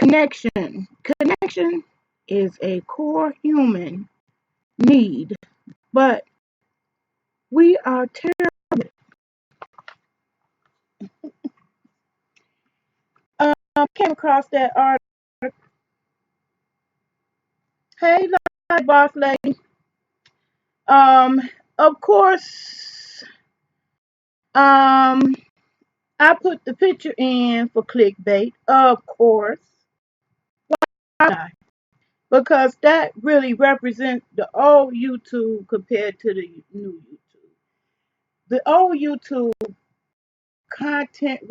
connection. Connection is a core human need, but we are terrible. Came across that article. Hey, boss lady. Um, of course, um, I put the picture in for clickbait. Of course, why? Because that really represents the old YouTube compared to the new YouTube. The old YouTube content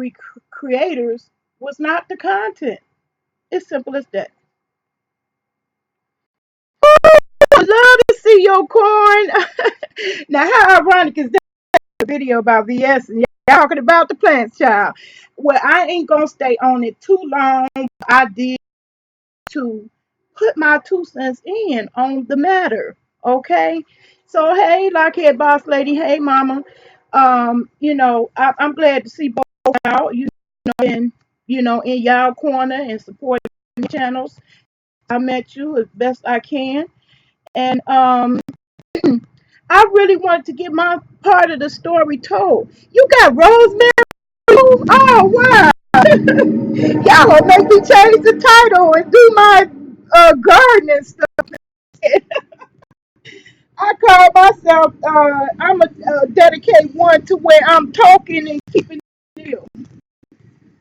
creators was not the content. It's simple as that. I love to see your corn. Now, how ironic is that? A video about VS and y'all talking about the plants, child. Well, I ain't gonna stay on it too long. I did to put my 2 cents in on the matter. Okay. So hey, Lockhead boss lady, hey mama. I'm glad to see both out, in y'all corner and supporting channels. I met you as best I can. And I really wanted to get my part of the story told. You got rosemary? Oh wow. Y'all gonna make me change the title and do my gardening stuff. I call myself, I'm a dedicate one to where I'm talking and keeping it real.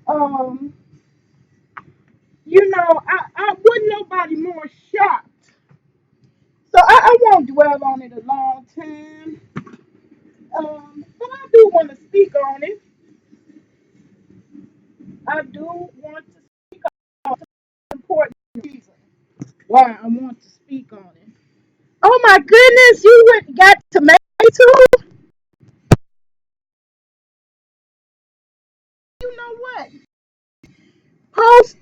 Um, I wasn't nobody more shocked. So I won't dwell on it a long time. But I do want to speak on it. I do want to speak on some important reason why I want to speak on it. Oh my goodness, you went got tomato too? You know what? Post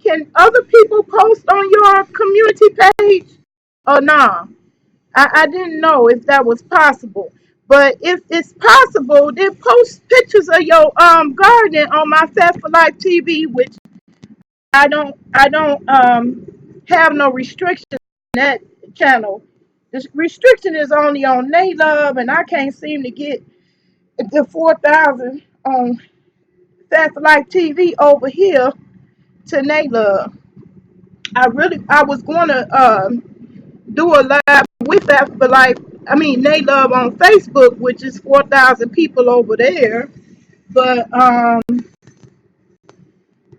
can other people post on your community page? Oh no. I didn't know if that was possible. But if it's possible, then post pictures of your garden on my Fast for Life TV, which I don't have no restriction on that channel. The restriction is only on Naylove, and I can't seem to get the 4,000 on Fast for Life TV over here to Naylove. I was going to do a live with Fast for Life. I mean Naylove on Facebook, which is 4,000 people over there, but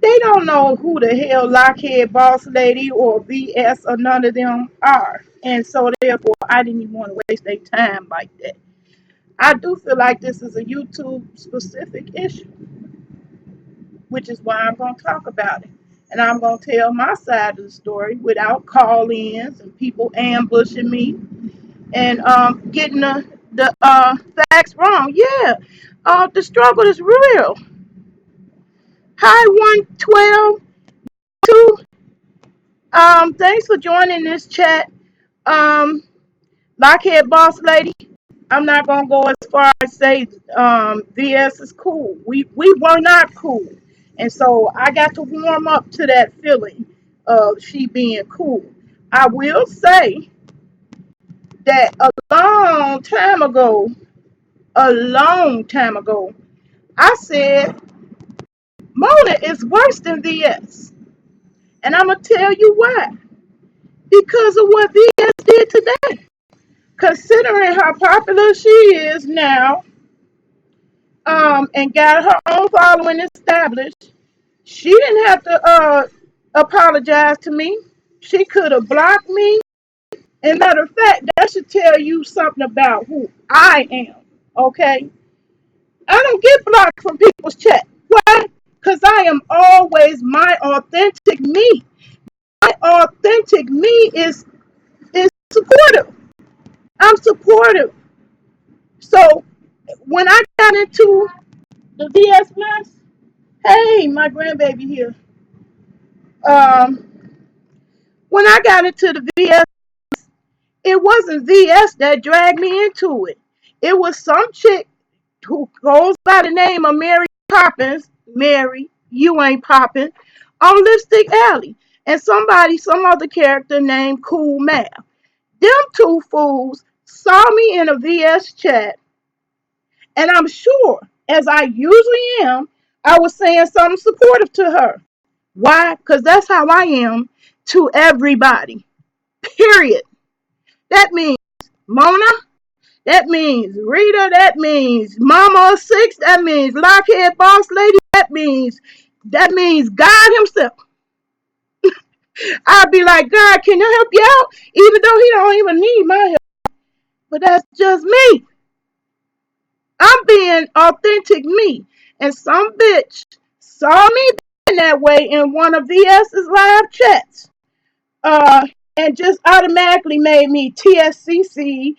they don't know who the hell Lockhead Boss Lady or VS or none of them are. And so therefore I didn't even want to waste their time like that. I do feel like this is a YouTube specific issue, which is why I'm gonna talk about it. And I'm gonna tell my side of the story without call-ins and people ambushing me and getting the facts wrong. Yeah. The struggle is real. Hi 112 2. Thanks for joining this chat. Um, Lockhead Boss Lady, I'm not gonna go as far as say VS is cool. We were not cool. And so I got to warm up to that feeling of she being cool. I will say that a long time ago, I said Mona is worse than VS. And I'm gonna tell you why. Because of what VS did today. Considering how popular she is now, and got her own following established, she didn't have to apologize to me. She could have blocked me. And matter of fact, that should tell you something about who I am. Okay? I don't get blocked from people's chat. Why? Because I am always my authentic me. My authentic me is supportive. I'm supportive. So when I got into the VS mess, hey, my grandbaby here. Um, when I got into the VS, it wasn't VS that dragged me into it. It was some chick who goes by the name of Mary Poppins. Mary, you ain't popping. on Lipstick Alley. And some other character named Cool Math. Them two fools saw me in a VS chat, and I'm sure, as I usually am, I was saying something supportive to her. Why? Because that's how I am to everybody. Period. That means Mona. That means Rita. That means Mama of Six. That means Lockhead Boss Lady. That means God Himself. I'd be like, God, can I help you out? Even though He don't even need my help. But that's just me. I'm being authentic me. And some bitch saw me being that way in one of VS's live chats. Uh, and just automatically made me TSCC.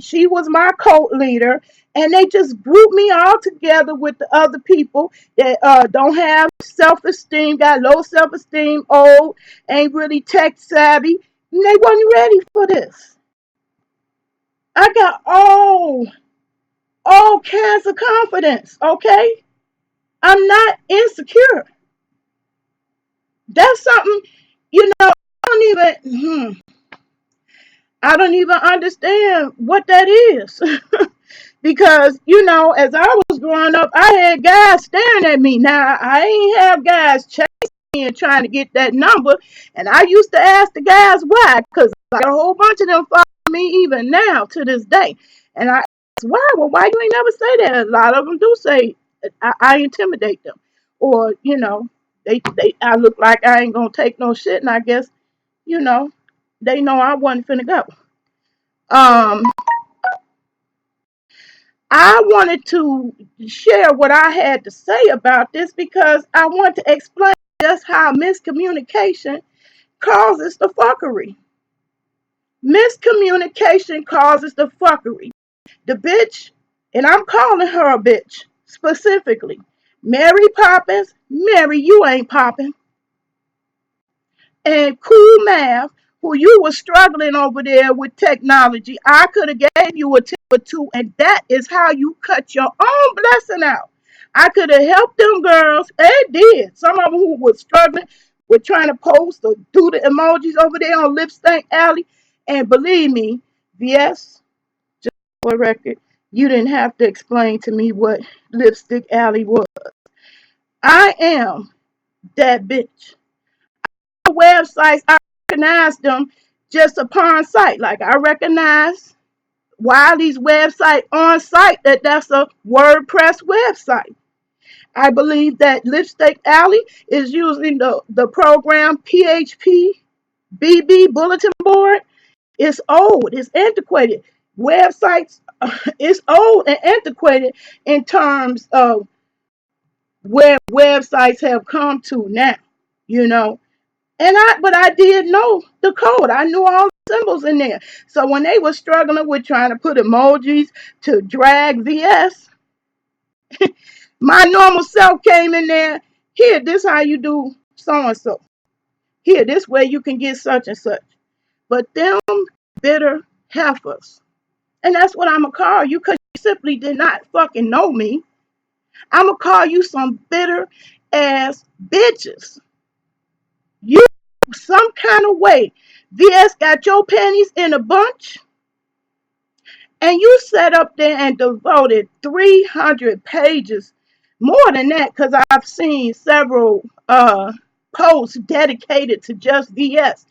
She was my cult leader. And they just grouped me all together with the other people that don't have self-esteem, got low self-esteem, old, ain't really tech savvy. And they wasn't ready for this. I got all kinds of confidence, okay? I'm not insecure. That's something, I don't even understand what that is. Because, as I was growing up, I had guys staring at me. Now, I ain't have guys chasing me and trying to get that number. And I used to ask the guys why, because I got a whole bunch of them follow me even now to this day. And I asked why? Well, why you ain't never say that? A lot of them do say I intimidate them. Or, I look like I ain't going to take no shit. And I guess, you know, they know I wasn't finna go. Um, I wanted to share what I had to say about this because I want to explain just how miscommunication causes the fuckery. Miscommunication causes the fuckery. The bitch, and I'm calling her a bitch specifically. Mary Poppins, Mary, you ain't popping. And Cool Math, who you were struggling over there with technology, I could have gave you a tip or two, and that is how you cut your own blessing out. I could have helped them girls, and did. Some of them who were struggling with trying to post or do the emojis over there on Lipstick Alley. And believe me, VS, just for a record, you didn't have to explain to me what Lipstick Alley was. I am that bitch. Websites, I recognize them just upon sight. Like I recognize Wiley's website on site that's a WordPress website. I believe that Lipstick Alley is using the program PHP BB Bulletin Board. It's old, it's antiquated. Websites, it's old and antiquated in terms of where websites have come to now, you know. But I did know the code. I knew all the symbols in there. So when they were struggling with trying to put emojis to drag VS, my normal self came in there. Here, this how you do so and so. Here, this way you can get such and such. But them bitter heifers, and that's what I'ma call you, because you simply did not fucking know me. I'ma call you some bitter ass bitches. You some kind of way. VS got your panties in a bunch, and you sat up there and devoted 300 pages, more than that, because I've seen several posts dedicated to just VS.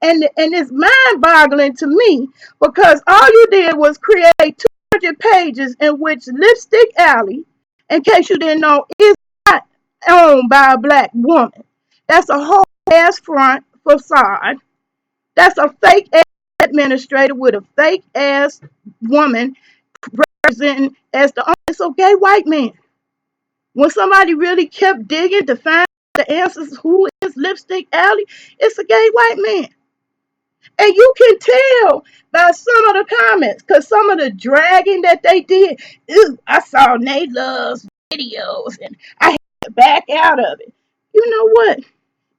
And it's mind-boggling to me because all you did was create 200 pages in which Lipstick Alley, in case you didn't know, is not owned by a black woman. That's a whole ass front facade. That's a fake ass administrator with a fake ass woman representing as the honest so gay white man. When somebody really kept digging to find the answers, who is Lipstick Alley? It's a gay white man. And you can tell by some of the comments, because some of the dragging that they did, ooh, I saw Nate Love's videos and I had to back out of it. You know what?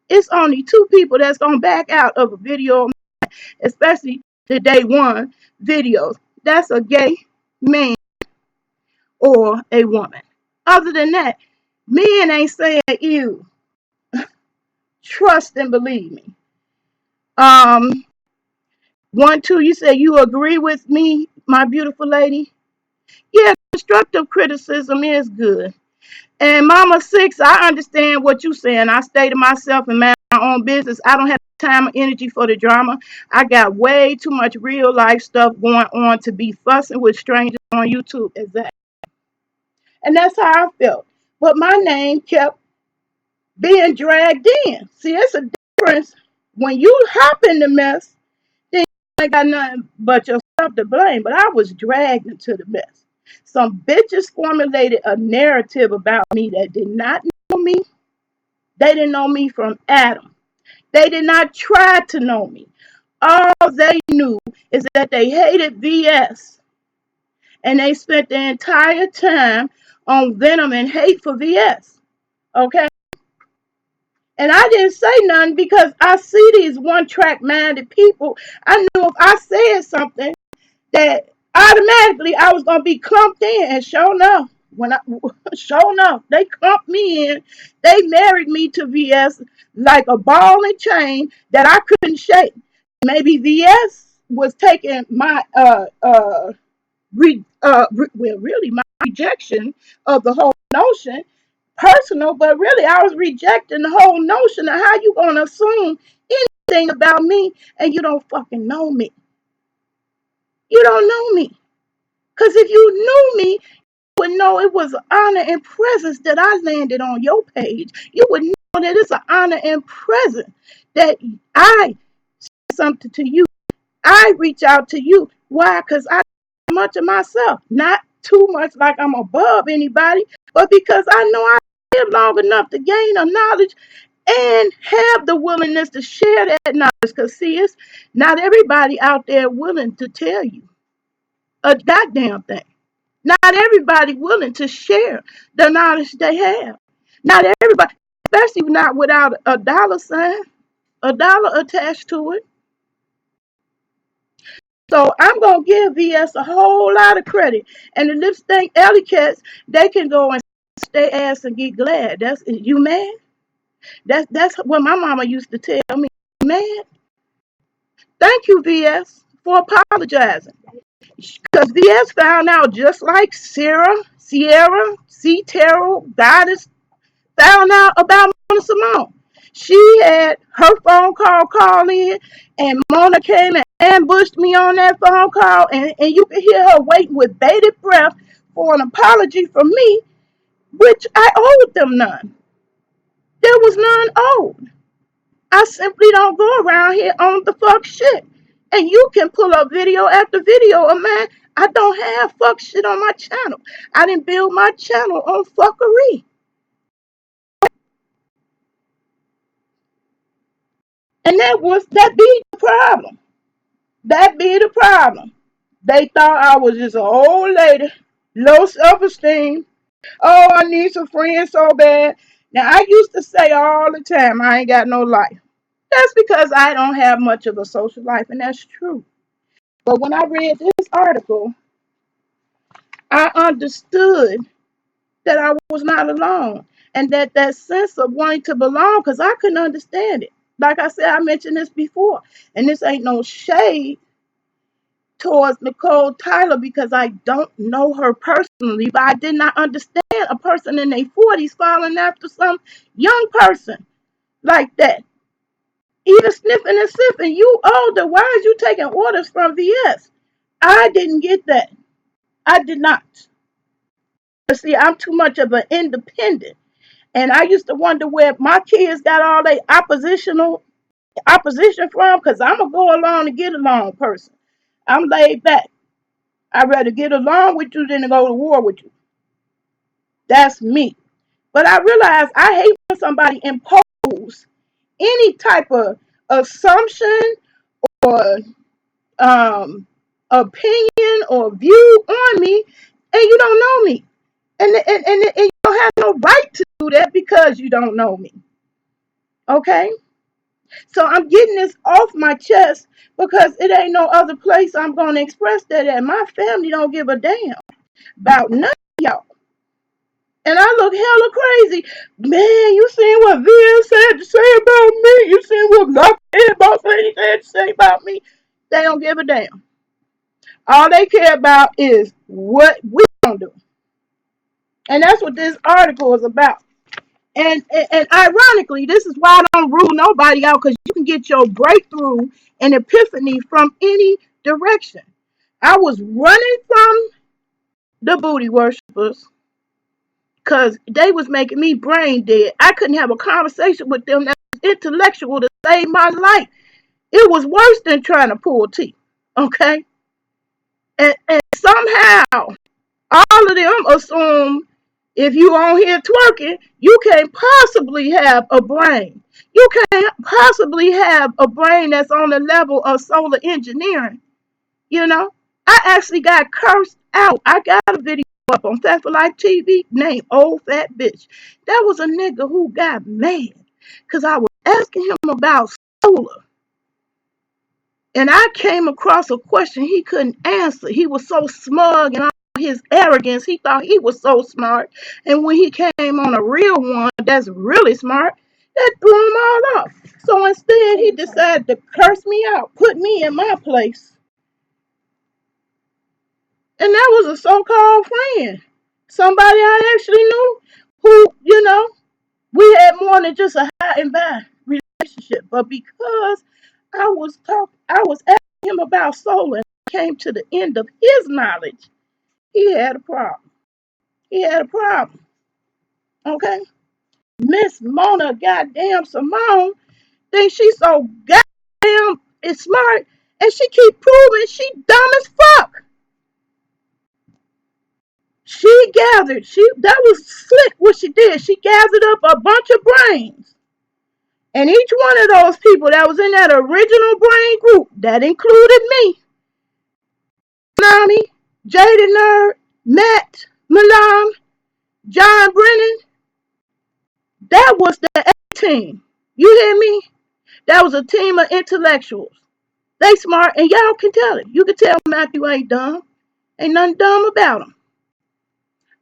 It's only two people that's going to back out of a video, especially the day one videos. That's a gay man or a woman. Other than that, men ain't saying ew. trust and believe me. Um, 1, 2, you say you agree with me, my beautiful lady? Yeah, constructive criticism is good. And Mama Six, I understand what you're saying. I stay to myself and mind my own business. I don't have time or energy for the drama. I got way too much real life stuff going on to be fussing with strangers on YouTube. Exactly. And that's how I felt. But my name kept being dragged in. See, it's a difference when you hop in the mess, then you ain't got nothing but yourself to blame. But I was dragged into the mess. Some bitches formulated a narrative about me that did not know me. They didn't know me from Adam. They did not try to know me. All they knew is that they hated VS, and they spent the entire time on venom and hate for VS. Okay? And I didn't say nothing because I see these one-track minded people. I knew if I said something that automatically I was gonna be clumped in, and sure enough, sure enough, they clumped me in. They married me to VS like a ball and chain that I couldn't shake. Maybe VS was taking my well, really my rejection of the whole notion personal, but really I was rejecting the whole notion of how you gonna assume anything about me and you don't fucking know me. You don't know me. Because if you knew me, you would know it was an honor and presence that I landed on your page. You would know that it's an honor and presence that I say something to you. I reach out to you. Why? Because I know much of myself. Not too much like I'm above anybody, but because I know I live long enough to gain a knowledge and have the willingness to share that knowledge. Because see, it's not everybody out there willing to tell you a goddamn thing. Not everybody willing to share the knowledge they have. Not everybody, especially not without a dollar sign, a dollar attached to it. So I'm gonna give VS a whole lot of credit. And the lip stink alley cats, they can go and stay ass and get glad. That's you mad? That's what my mama used to tell me. Man, thank you, VS, for apologizing. Because VS found out just like Sierra, C. Terrell, Goddess, found out about Mona Simone. She had her phone call in, and Mona came and ambushed me on that phone call, and you could hear her waiting with bated breath for an apology from me, which I owed them none. There was none owed. I simply don't go around here on the fuck shit. And you can pull up video after video of mine. I don't have fuck shit on my channel. I didn't build my channel on fuckery. And that be the problem. That be the problem. They thought I was just an old lady, low self-esteem. Oh, I need some friends so bad. Now I used to say all the time I ain't got no life. That's because I don't have much of a social life, and that's true. But when I read this article, I understood that I was not alone, and that sense of wanting to belong, because I couldn't understand it. Like I said, I mentioned this before, and this ain't no shade towards Nicole Tyler because I don't know her personally, but I did not understand a person in their 40s following after some young person like that. Even sniffing and sipping, you older, why are you taking orders from VS? I didn't get that. I did not. But see, I'm too much of an independent. And I used to wonder where my kids got all their opposition from, because I'm a go along and get along person. I'm laid back. I'd rather get along with you than to go to war with you. That's me. But I realize I hate when somebody impose any type of assumption or um, opinion or view on me, and you don't know me. And you don't have no right to do that because you don't know me. Okay? So I'm getting this off my chest because it ain't no other place I'm going to express that at. My family don't give a damn about none of y'all. And I look hella crazy. Man, you seen what VS had to say about me? You seen what Lockheed Boss Lady had to say about me? They don't give a damn. All they care about is what we gonna do. And that's what this article is about. And ironically, this is why I don't rule nobody out, because you can get your breakthrough and epiphany from any direction. I was running from the booty worshipers because they was making me brain dead. I couldn't have a conversation with them that was intellectual to save my life. It was worse than trying to pull teeth. Okay? And somehow all of them assume if you on here twerking, you can't possibly have a brain. You can't possibly have a brain that's on the level of solar engineering. You know, I actually got cursed out. I got a video up on Fat for Life TV named Old Fat Bitch. That was a nigga who got mad because I was asking him about solar. And I came across a question he couldn't answer. He was so smug and all his arrogance. He thought he was so smart. And when he came on a real one that's really smart, that threw him all off. So instead, he decided to curse me out, put me in my place. And that was a so-called friend. Somebody I actually knew who, we had more than just a high and by relationship. But because I was asking him about solar and came to the end of his knowledge, he had a problem. He had a problem. Okay? Miss Mona goddamn Simone thinks she's so goddamn smart, and she keep proving she dumb as fuck. That was slick what she did. She gathered up a bunch of brains. And each one of those people that was in that original brain group, that included me, Nami, Jaden Nerd, Matt, Milan, John Brennan, that was the A team. You hear me? That was a team of intellectuals. They smart, and y'all can tell it. You can tell Matthew ain't dumb. Ain't nothing dumb about him.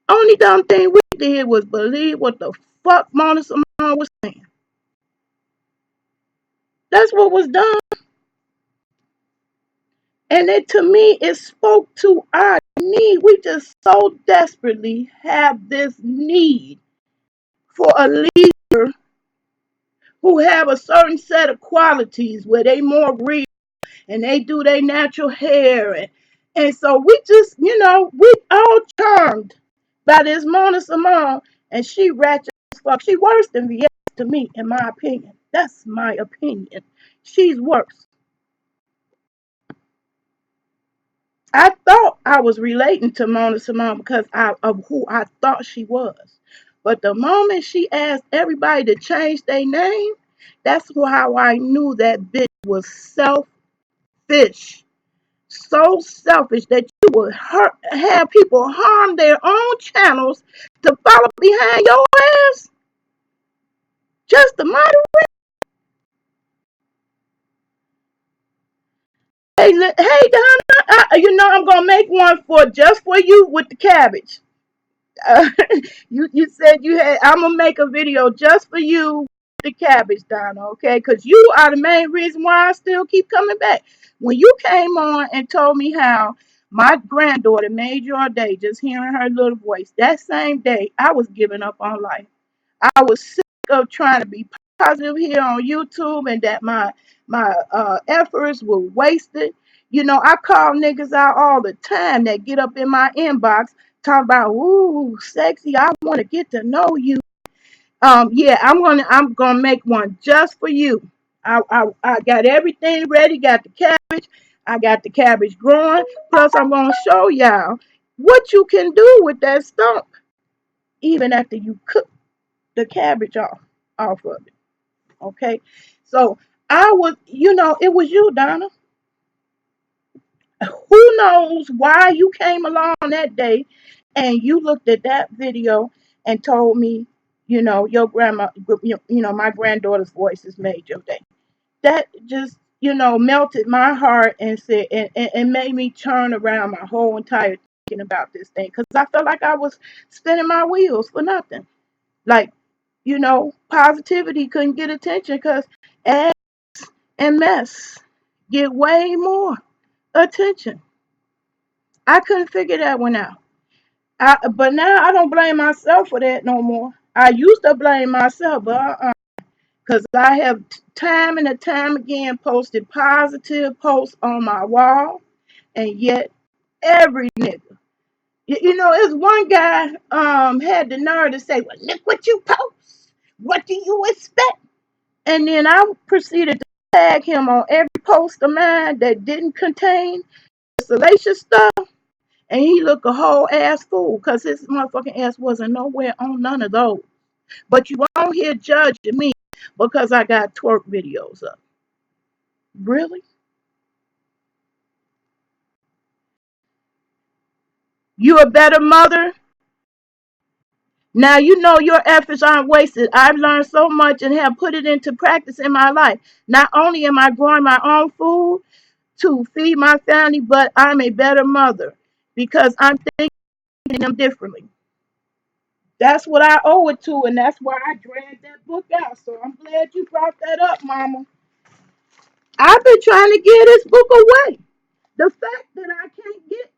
Only dumb thing we did was believe what the fuck Mona Simone was saying. That's what was done. And to me, it spoke to our need. We just so desperately have this need for a leader who have a certain set of qualities where they more real and they do their natural hair. And so we just, we all charmed by this Mona Simone, and she ratchet as fuck. She worse than VS to me, in my opinion. That's my opinion. She's worse. I thought I was relating to Mona Simone because of who I thought she was. But the moment she asked everybody to change their name, that's how I knew that bitch was selfish. So selfish that you would have people harm their own channels to follow behind your ass just to moderate. Hey, Donna, I'm gonna make one for just for you with the cabbage. Uh, you said you had. I'm gonna make a video just for you with the cabbage, Donna. Okay, because you are the main reason why I still keep coming back. When you came on and told me how my granddaughter made your day just hearing her little voice, that same day I was giving up on life. I was sick of trying to be positive here on YouTube and that my efforts were wasted. I call niggas out all the time that get up in my inbox talking about, ooh, sexy, I want to get to know you. Yeah, I'm gonna make one just for you. I got everything ready, got the cabbage, I got the cabbage growing. Plus I'm gonna show y'all what you can do with that stump, even after you cook the cabbage off of it. Okay. So it was you, Donna. Who knows why you came along that day and you looked at that video and told me, your grandma, my granddaughter's voice has made your day. That just, melted my heart and said, and made me turn around my whole entire thinking about this thing because I felt like I was spinning my wheels for nothing. Like, positivity couldn't get attention because ass and mess get way more attention. I couldn't figure that one out. But now I don't blame myself for that no more. I used to blame myself, but because I have time and time again posted positive posts on my wall, and yet every nigga, it's one guy had the nerve to say, "Well, look what you post. What do you expect?" And then I proceeded to tag him on every post of mine that didn't contain salacious stuff, and he looked a whole ass fool because his motherfucking ass wasn't nowhere on none of those. But you won't hear judging me because I got twerk videos up. Really? You a better mother? Now you know your efforts aren't wasted. I've learned so much and have put it into practice in my life. Not only am I growing my own food to feed my family, but I'm a better mother because I'm thinking them differently. That's what I owe it to, and that's why I dragged that book out. So I'm glad you brought that up, Mama. I've been trying to get this book away. The fact that I can't get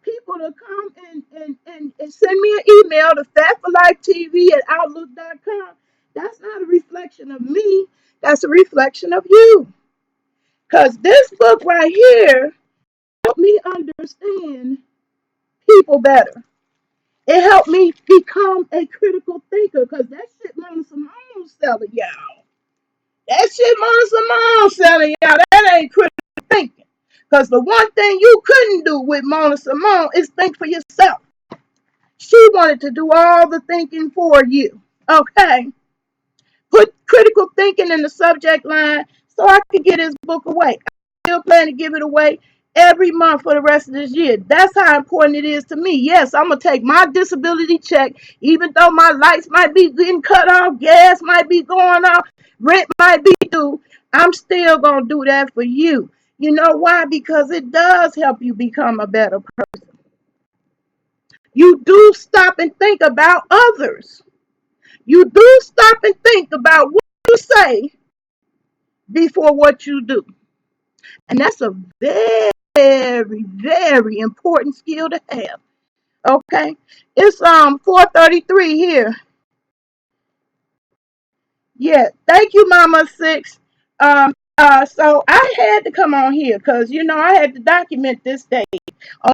people to come and send me an email to fatforlifetv at outlook.com, that's not a reflection of me. That's a reflection of you. Because this book right here helped me understand people better. It helped me become a critical thinker because that shit Mona Simone selling y'all. That shit Mona Simone selling y'all. That ain't critical thinking. Because the one thing you couldn't do with Mona Simone is think for yourself. She wanted to do all the thinking for you. Okay? Put critical thinking in the subject line so I could get this book away. I still plan to give it away every month for the rest of this year. That's how important it is to me. Yes, I'm going to take my disability check, even though my lights might be getting cut off, gas might be going off, rent might be due. I'm still going to do that for you. You know why? Because it does help you become a better person. You do stop and think about others. You do stop and think about what you say before what you do. And that's a very, very important skill to have. Okay? It's 4:33 here. Yeah, thank you, Mama Six. So I had to come on here because I had to document this day.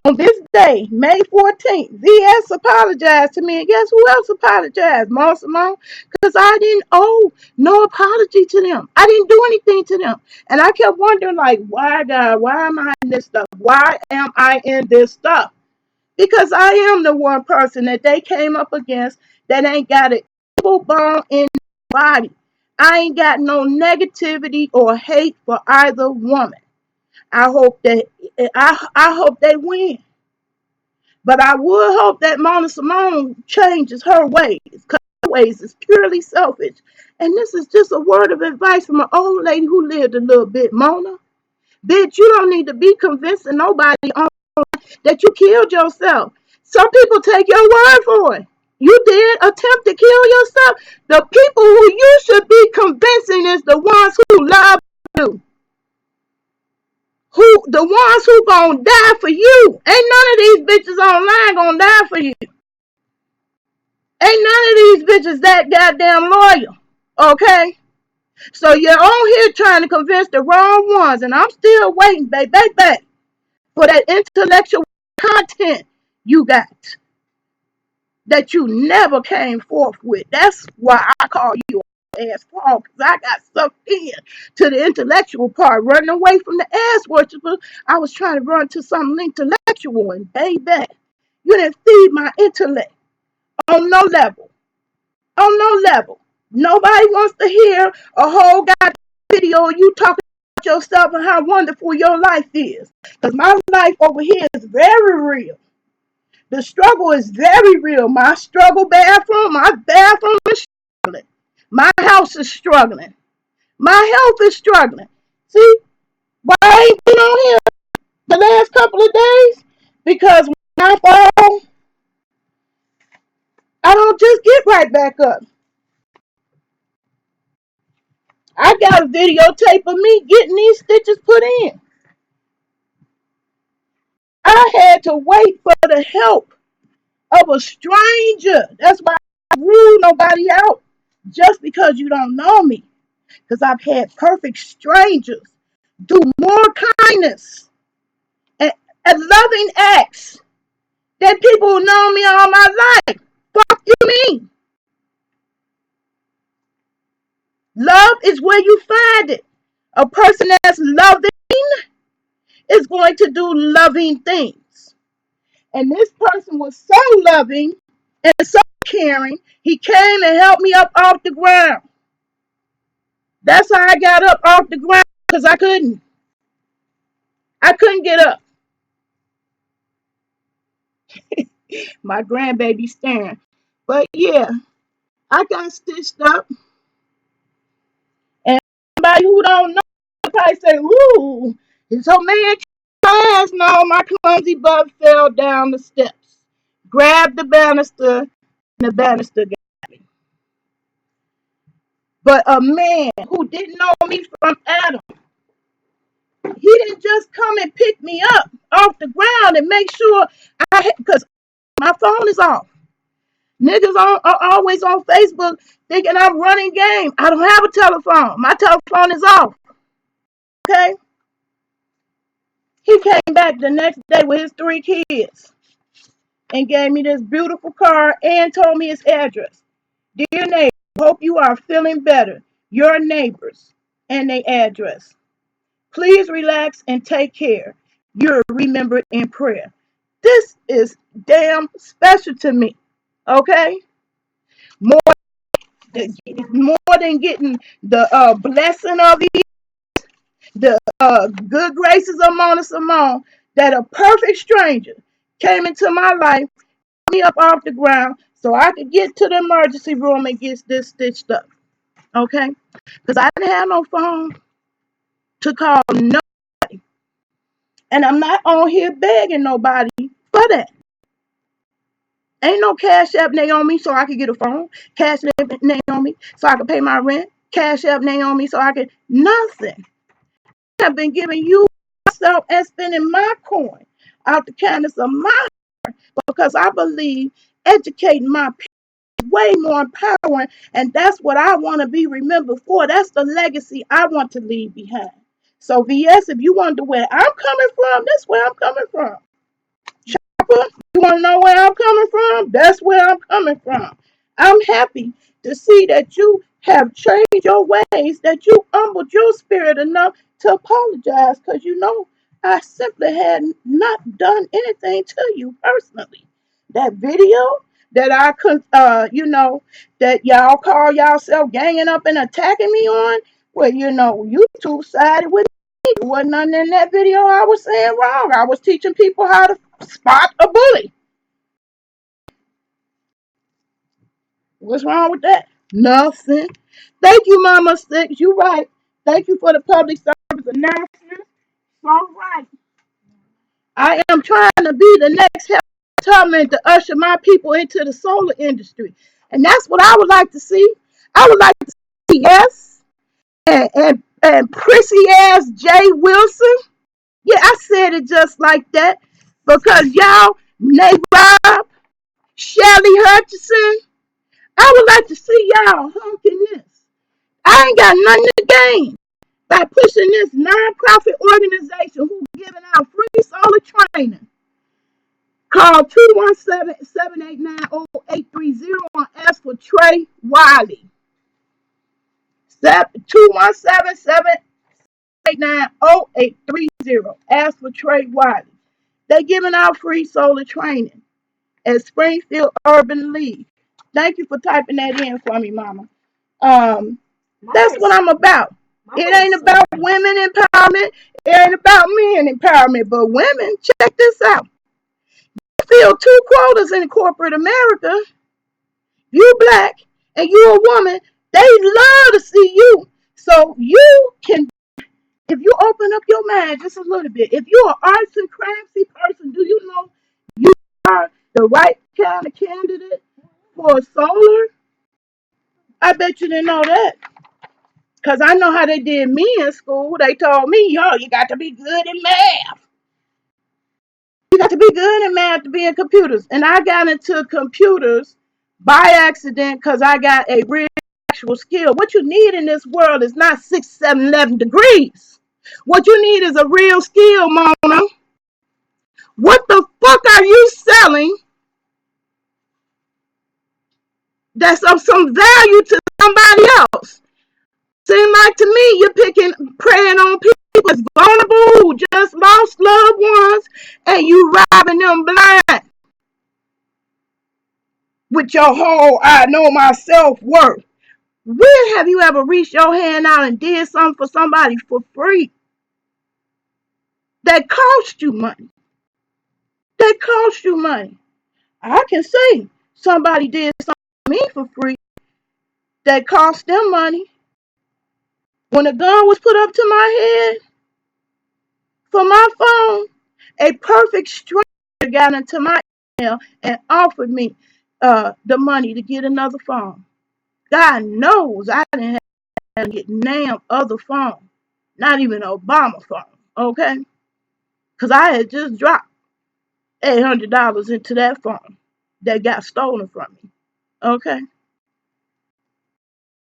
On this day, May 14th, VS apologized to me, and guess who else apologized? Mona Simone, because I didn't owe no apology to them. I didn't do anything to them, and I kept wondering, like, why, God? Why am I in this stuff? Why am I in this stuff? Because I am the one person that they came up against that ain't got an evil bone in their body. I ain't got no negativity or hate for either woman. I hope that I hope they win. But I would hope that Mona Simone changes her ways, because her ways is purely selfish. And this is just a word of advice from an old lady who lived a little bit, Mona. Bitch, you don't need to be convincing nobody on that you killed yourself. Some people take your word for it. You did attempt to kill yourself. The people who you should be convincing is the ones who love you. The ones who gonna die for you. Ain't none of these bitches online gonna die for you. Ain't none of these bitches that goddamn loyal. Okay? So you're on here trying to convince the wrong ones, and I'm still waiting, baby, for that intellectual content you got that you never came forth with. That's why I call you ass Paul, because I got sucked in to the intellectual part, running away from the ass worshiper. I was trying to run to something intellectual, and baby, you didn't feed my intellect on no level. On no level. Nobody wants to hear a whole goddamn video of you talking about yourself and how wonderful your life is. Because my life over here is very real. The struggle is very real. My my bathroom is struggling. My house is struggling. My health is struggling. See, why I ain't been on here the last couple of days? Because when I fall right back up. I got a videotape of me getting these stitches put in. I had to wait for the help of a stranger. That's why I rule nobody out just because you don't know me. Because I've had perfect strangers do more kindness and, and loving acts than people who know me all my life. Fuck you mean? Love is where you find it. A person that's loving is going to do loving things. And this person was so loving and so caring, he came and helped me up off the ground. That's how I got up off the ground because I couldn't. I couldn't get up. My grandbaby staring. But yeah, I got stitched up. And somebody who don't know probably say, ooh, so man class. No, my clumsy butt fell down the steps. Grabbed the banister, and the banister got me. But a man who didn't know me from Adam, he didn't just come and pick me up off the ground and make sure because my phone is off. Niggas are always on Facebook thinking I'm running game. I don't have a telephone. My telephone is off. Okay? He came back the next day with his 3 kids and gave me this beautiful card and told me his address. Dear neighbor, hope you are feeling better. Your neighbors and their address. Please relax and take care. You're remembered in prayer. This is damn special to me. Okay? More, more than getting the blessing of the good graces of Mona Simone, that a perfect stranger came into my life, me up off the ground, so I could get to the emergency room and get this stitched up. Okay? Because I didn't have no phone to call no, and I'm not on here begging nobody for that. Ain't no Cash App Naomi so I could get a phone. Cash App Naomi so I could pay my rent. Cash App Naomi so I could nothing. I've been giving you myself and spending my coin out the kindness of my heart because I believe educating my people is way more empowering, and that's what I want to be remembered for. That's the legacy I want to leave behind. So VS, if you wonder where I'm coming from, that's where I'm coming from. You want to know where I'm coming from? That's where I'm coming from. I'm happy to see that you have changed your ways, that you humbled your spirit enough to apologize because you know I simply had not done anything to you personally. That video that I could, that y'all call yourself ganging up and attacking me on, well, you two-sided with me. There wasn't nothing in that video I was saying wrong. I was teaching people how to spot a bully. What's wrong with that? Nothing. Thank you, Mama Six. You right. Thank you for the public service announcement. All right. I am trying to be the next Tubman to usher my people into the solar industry. And that's what I would like to see. I would like to see yes and prissy ass Jay Wilson. Yeah, I said it just like that. Because y'all, Nate Robb, Shelly Hutchinson, I would like to see y'all honking this. I ain't got nothing to gain by pushing this nonprofit organization who's giving out free solar training. Call 217-789-0830 and ask for Trey Wiley. 217-789-0830. Ask for Trey Wiley. They're giving out free solar training at Springfield Urban League. Thank you for typing that in for me, Mama. That's what I'm about. It ain't about women empowerment. It ain't about men empowerment. But women, check this out. You fill 2 quotas in corporate America. You black and you a woman. They love to see you. So you can, if you open up your mind just a little bit, if you're an arts and craftsy person, do you know you are the right kind of candidate for solar. I bet you didn't know that. Because I know how they did me in school. They told me, yo, you got to be good in math. You got to be good in math to be in computers. And I got into computers by accident because I got a real actual skill. What you need in this world is not 6, 7, 11 degrees. What you need is a real skill, Mona. What the fuck are you selling that's of some value to somebody else? Seem like to me you're preying on people that's vulnerable who just lost loved ones, and you robbing them blind with your whole "I know my self worth." When have you ever reached your hand out and did something for somebody for free that cost you money? That cost you money. I can say somebody did something for me for free that cost them money. When a gun was put up to my head for my phone, a perfect stranger got into my email and offered me the money to get another phone. God knows I didn't have to get damn other phone, not even an Obama phone, okay? Because I had just dropped $800 into that phone that got stolen from me, okay?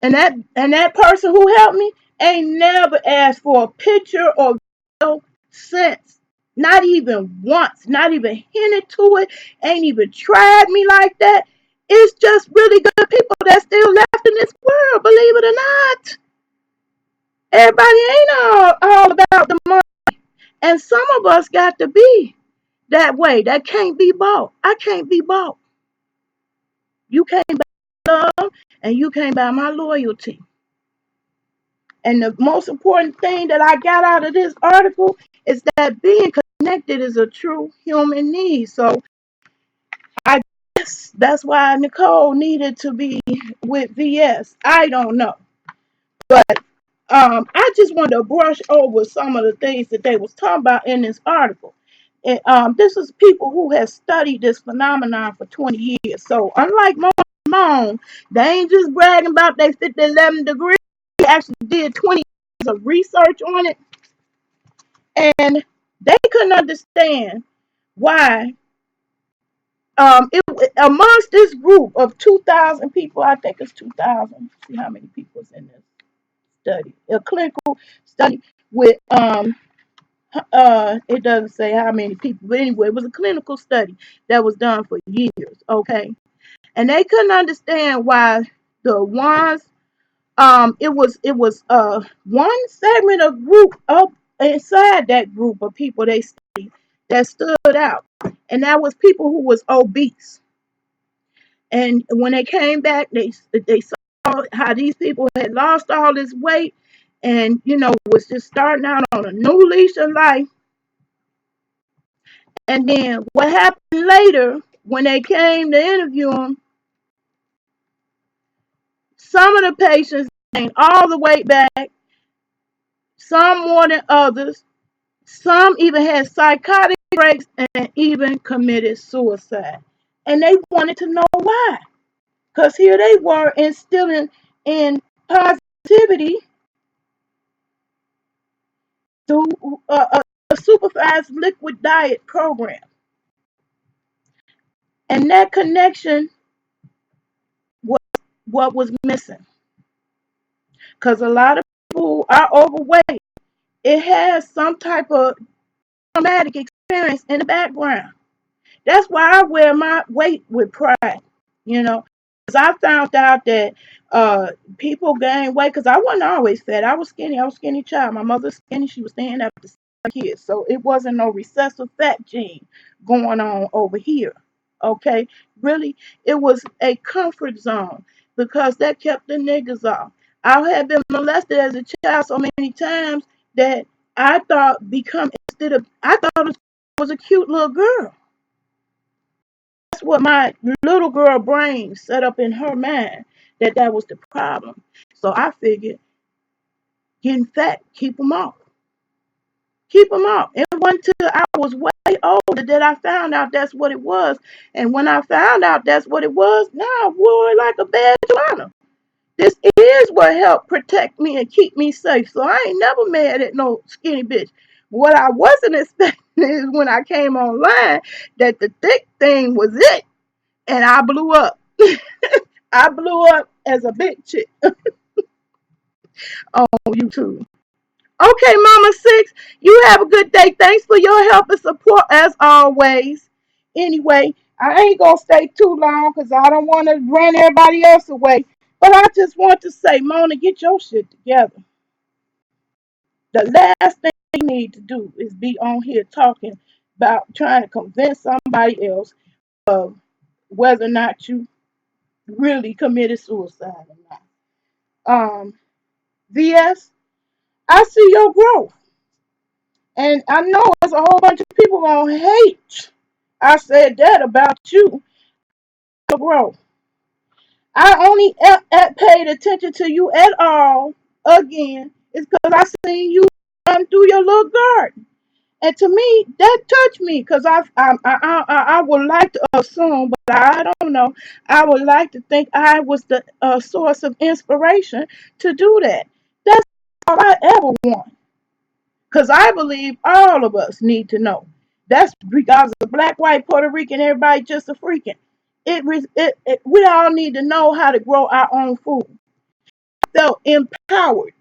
And that person who helped me ain't never asked for a picture or video since. Not even once. Not even hinted to it. Ain't even tried me like that. It's just really good people that still left in this world, believe it or not. Everybody ain't all about the money. And some of us got to be that way. That can't be bought. I can't be bought. You can't buy love and you can't buy my loyalty. And the most important thing that I got out of this article is that being connected is a true human need. So I guess that's why Nicole needed to be with VS. I don't know. But I just wanted to brush over some of the things that they was talking about in this article. And, this is people who have studied this phenomenon for 20 years. So unlike Moan, they ain't just bragging about they 50, 11 degrees. They actually did 20 years of research on it. And they couldn't understand why amongst this group of 2,000 people, I think it's 2,000. See how many people is in this study. A clinical study with it doesn't say how many people, but anyway, it was a clinical study that was done for years, okay? And they couldn't understand why the ones it was one segment of group up inside that group of people they studied that stood out. And that was people who was obese. And when they came back, they saw how these people had lost all this weight and was just starting out on a new leash of life. And then what happened later when they came to interview them, some of the patients gained all the weight back, some more than others. Some even had psychotic breaks and even committed suicide. And they wanted to know why. Because here they were instilling in positivity through a supervised liquid diet program. And that connection was what was missing. Because a lot of people are overweight. It has some type of traumatic experience in the background. That's why I wear my weight with pride, you know. Because I found out that people gain weight. Because I wasn't always fat. I was skinny. I was a skinny child. My mother's skinny. She was staying up to 7 kids. So it wasn't no recessive fat gene going on over here. Okay? Really, it was a comfort zone because that kept the niggas off. I had been molested as a child so many times that I thought I thought it was a cute little girl. That's what my little girl brain set up in her mind that was the problem. So I figured getting fat keep them off. Keep them out. It wasn't until I was way older that I found out that's what it was. And when I found out that's what it was, now I wore it like a badge of honor. This is what helped protect me and keep me safe. So I ain't never mad at no skinny bitch. What I wasn't expecting is when I came online that the thick thing was it. And I blew up. I blew up as a big chick on YouTube. Okay, Mama Six, you have a good day. Thanks for your help and support as always. Anyway, I ain't gonna stay too long because I don't want to run everybody else away. But I just want to say, Mona, get your shit together. The last thing you need to do is be on here talking about trying to convince somebody else of whether or not you really committed suicide or not. VS, I see your growth. And I know there's a whole bunch of people gonna hate. I said that about you, bro. I only paid attention to you at all again is because I seen you do your little garden, and to me that touched me because I would like to assume, but I don't know. I would like to think I was the source of inspiration to do that. That's all I ever want. Because I believe all of us need to know. That's regardless of black, white, Puerto Rican, everybody just a freaking. We all need to know how to grow our own food. I felt empowered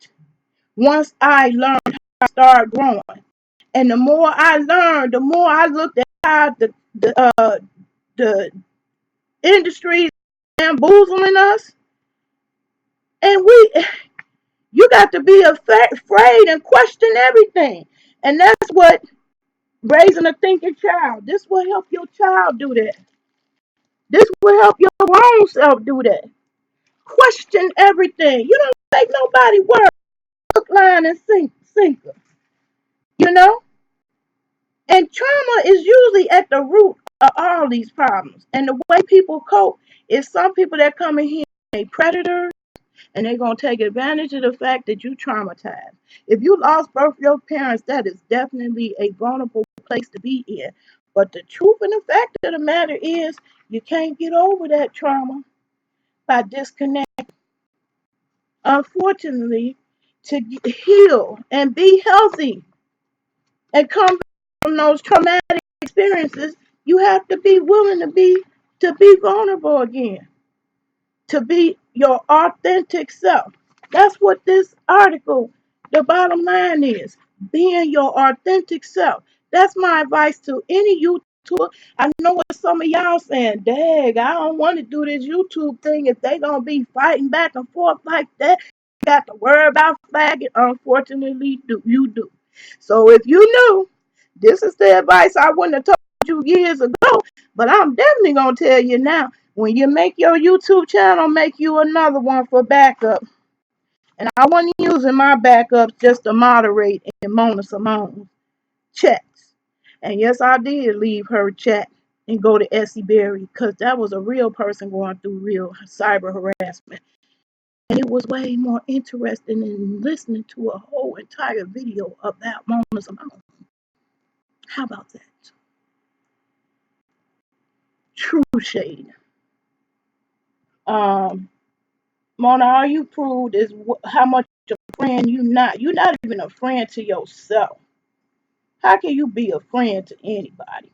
once I learned how to start growing. And the more I learned, the more I looked at how the industry bamboozling us. And you got to be afraid and question everything. And that's what raising a thinking child. This will help your child do that. This will help your own self do that. Question everything. You don't take nobody word, hook, line, and sinker. You know? And trauma is usually at the root of all these problems. And the way people cope is some people that come in here a predator and they're going to take advantage of the fact that you traumatized. If you lost both your parents, that is definitely a vulnerable place to be in. But the truth and the fact of the matter is, you can't get over that trauma by disconnecting. Unfortunately, to heal and be healthy and come from those traumatic experiences, you have to be willing to be vulnerable again, to be your authentic self. That's what this article, the bottom line is, being your authentic self. That's my advice to any YouTuber. I know what some of y'all saying, dang, I don't want to do this YouTube thing if they going to be fighting back and forth like that. You got to worry about flagging. Unfortunately, you do. So if you knew, this is the advice I wouldn't have told you years ago, but I'm definitely going to tell you now. When you make your YouTube channel, make you another one for backup. And I wasn't using my backups just to moderate in Mona Simone's chats. And yes, I did leave her chat and go to Essie Berry because that was a real person going through real cyber harassment. And it was way more interesting than listening to a whole entire video about Mona Simone. How about that? True shade. Um, Mona, all you proved is how much of a friend you not. You're not even a friend to yourself. How can you be a friend to anybody?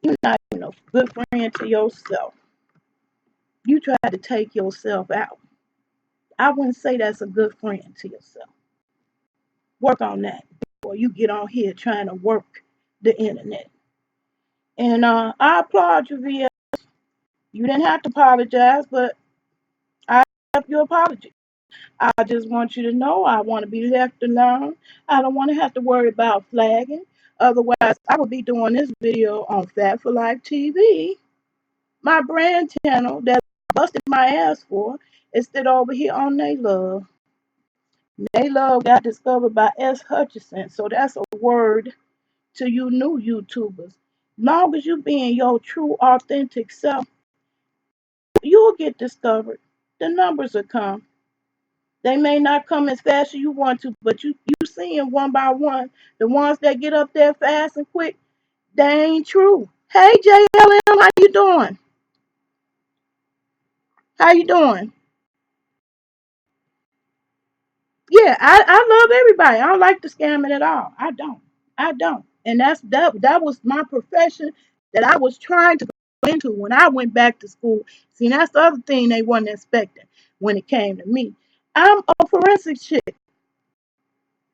You're not even a good friend to yourself. You try to take yourself out. I wouldn't say that's a good friend to yourself. Work on that before you get on here trying to work the internet. And I applaud you, VS. You didn't have to apologize, but I accept your apology. I just want you to know I want to be left alone. I don't want to have to worry about flagging. Otherwise, I would be doing this video on Fat for Life TV, my brand channel that I busted my ass for, instead over here on They Love. They Love got discovered by S. Hutchinson, so that's a word to you new YouTubers. Long as you being your true, authentic self, you'll get discovered. The numbers will come. They may not come as fast as you want to, but you seeing one by one. The ones that get up there fast and quick, they ain't true. Hey JLM, how you doing? How you doing? Yeah, I love everybody. I don't like the scamming at all. I don't. I don't. And that was my profession that I was trying to go into when I went back to school. See, that's the other thing they wasn't expecting when it came to me. I'm a forensic chick,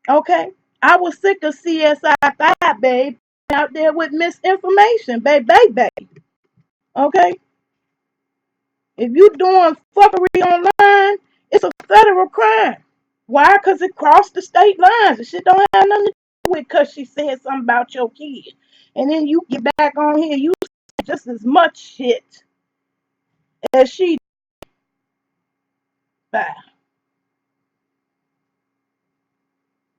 okay? I was sick of CSI 5, babe, out there with misinformation, babe. Okay? If you doing fuckery online, it's a federal crime. Why? Because it crossed the state lines. The shit don't have nothing to do with because she said something about your kid. And then you get back on here, you say just as much shit as she did.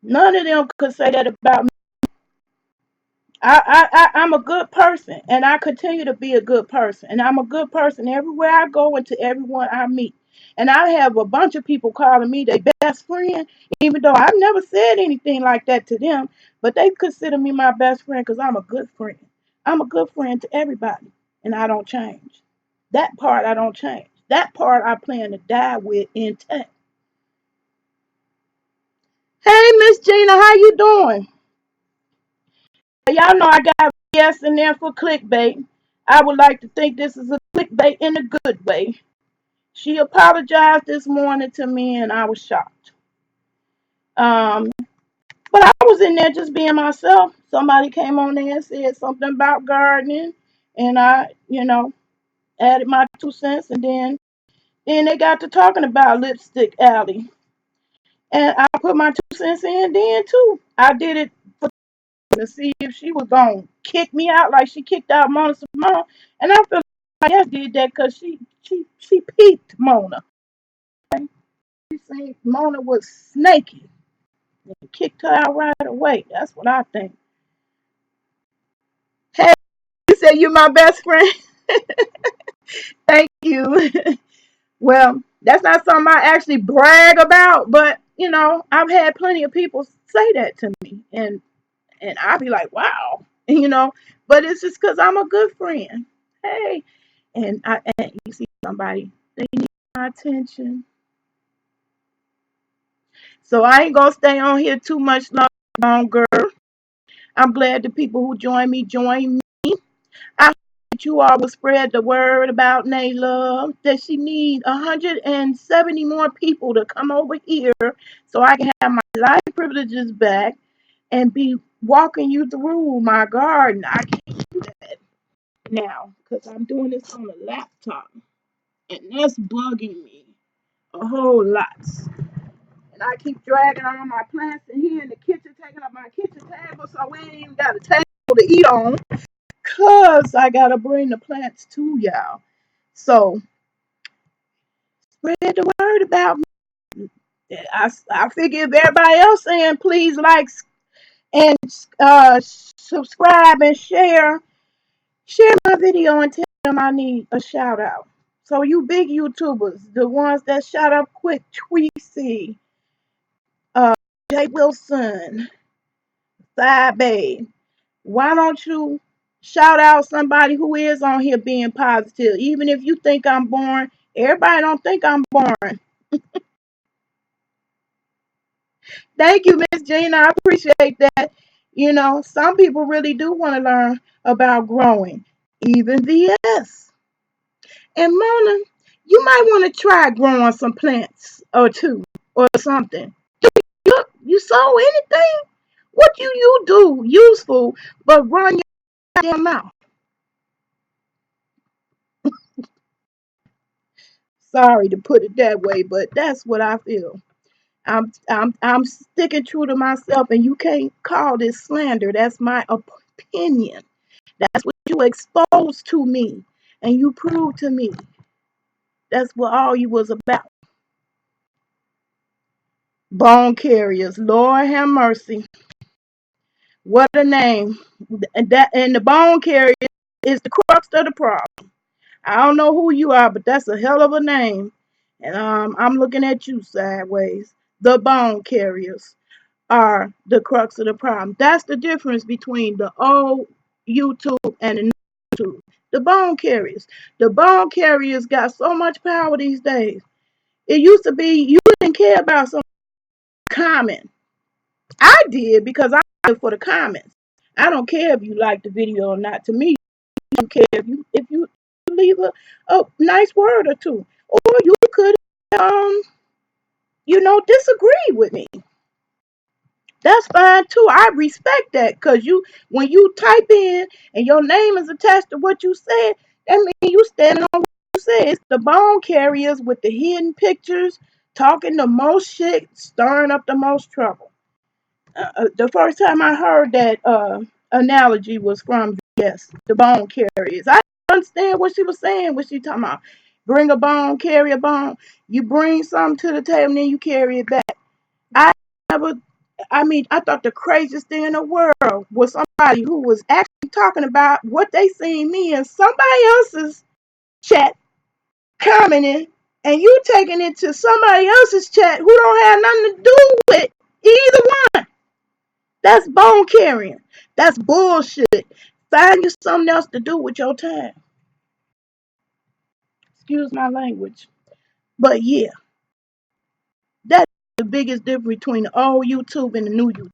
None of them could say that about me. I'm a good person, and I continue to be a good person. And I'm a good person everywhere I go and to everyone I meet. And I have a bunch of people calling me their best friend, even though I've never said anything like that to them. But they consider me my best friend because I'm a good friend. I'm a good friend to everybody, and I don't change. That part I don't change. That part I plan to die with intact. Hey, Miss Gina, how you doing? Y'all know I got yes in there for clickbait. I would like to think this is a clickbait in a good way. She apologized this morning to me and I was shocked. Um, but I was in there just being myself. Somebody came on there and said something about gardening and I added my 2 cents and then they got to talking about Lipstick Alley. And I put my 2 cents in then too. I did it to see if she was gonna kick me out like she kicked out Mona Simone. And I feel like I did that because she peeped Mona. She said Mona was snaky and kicked her out right away. That's what I think. Hey, you said you're my best friend. Thank you. Well, that's not something I actually brag about, but I've had plenty of people say that to me, and I'll be like, wow, But it's just because I'm a good friend. Hey, and you see somebody, they need my attention. So I ain't gonna stay on here too much longer. I'm glad the people who join me. I hope that you all will spread the word about Nayla, that she needs 170 more people to come over here so I can have my life privileges back and be walking you through my garden. I can't do that now because I'm doing this on a laptop and that's bugging me a whole lot. And I keep dragging all my plants in here in the kitchen, taking up my kitchen table, so we ain't even got a table to eat on because I got to bring the plants to y'all. So spread the word about me. I figure if everybody else saying please like and subscribe and share my video and tell them I need a shout out. So you big YouTubers, the ones that shout out quick, Tweety, uh, Jay Wilson, Side Bay, why don't you shout out somebody who is on here being positive? Even if you think I'm boring, everybody don't think I'm boring. Thank you, Miss Gina. I appreciate that. Some people really do want to learn about growing, even VS. And Mona, you might want to try growing some plants or two or something. You sow anything? What do you do useful but run your damn mouth? Sorry to put it that way, but that's what I feel. I'm sticking true to myself, and you can't call this slander. That's my opinion. That's what you exposed to me, and you proved to me. That's what all you was about. Bone carriers, Lord have mercy. What a name! And the bone carrier is the crux of the problem. I don't know who you are, but that's a hell of a name. And I'm looking at you sideways. The bone carriers are the crux of the problem. That's the difference between the old YouTube and the new YouTube. The bone carriers. The bone carriers got so much power these days. It used to be you didn't care about some comment. I did because I did for the comments. I don't care if you like the video or not. To me, I don't care if you leave a nice word or two. Or you could um disagree with me. That's fine too. I respect that because when you type in and your name is attached to what you said, that means you standing on what you said. It's the bone carriers with the hidden pictures, talking the most shit, stirring up the most trouble. The first time I heard that analogy was from VS, the bone carriers. I didn't understand what she was saying. What she talking about? Bring a bone, carry a bone. You bring something to the table, and then you carry it back. I never. I mean, I thought the craziest thing in the world was somebody who was actually talking about what they seen me in somebody else's chat commenting, and you taking it to somebody else's chat who don't have nothing to do with either one. That's bone carrying. That's bullshit. Find you something else to do with your time. Excuse my language. But yeah, that's the biggest difference between the old YouTube and the new YouTube.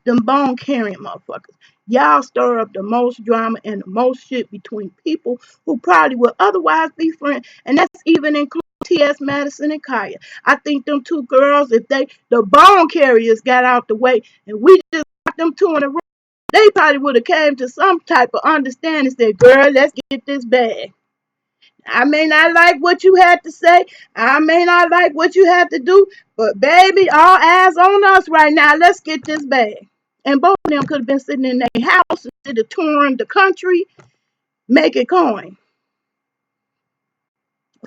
Them bone carrying motherfuckers. Y'all stir up the most drama and the most shit between people who probably would otherwise be friends. And that's even including T.S. Madison and Kaya. I think them two girls, if the bone carriers got out the way and we just got them two in a room, they probably would have came to some type of understanding and said, girl, let's get this bag. I may not like what you had to say. I may not like what you had to do. But baby, all eyes on us right now. Let's get this bag. And both of them could have been sitting in their house instead of touring the country, making coin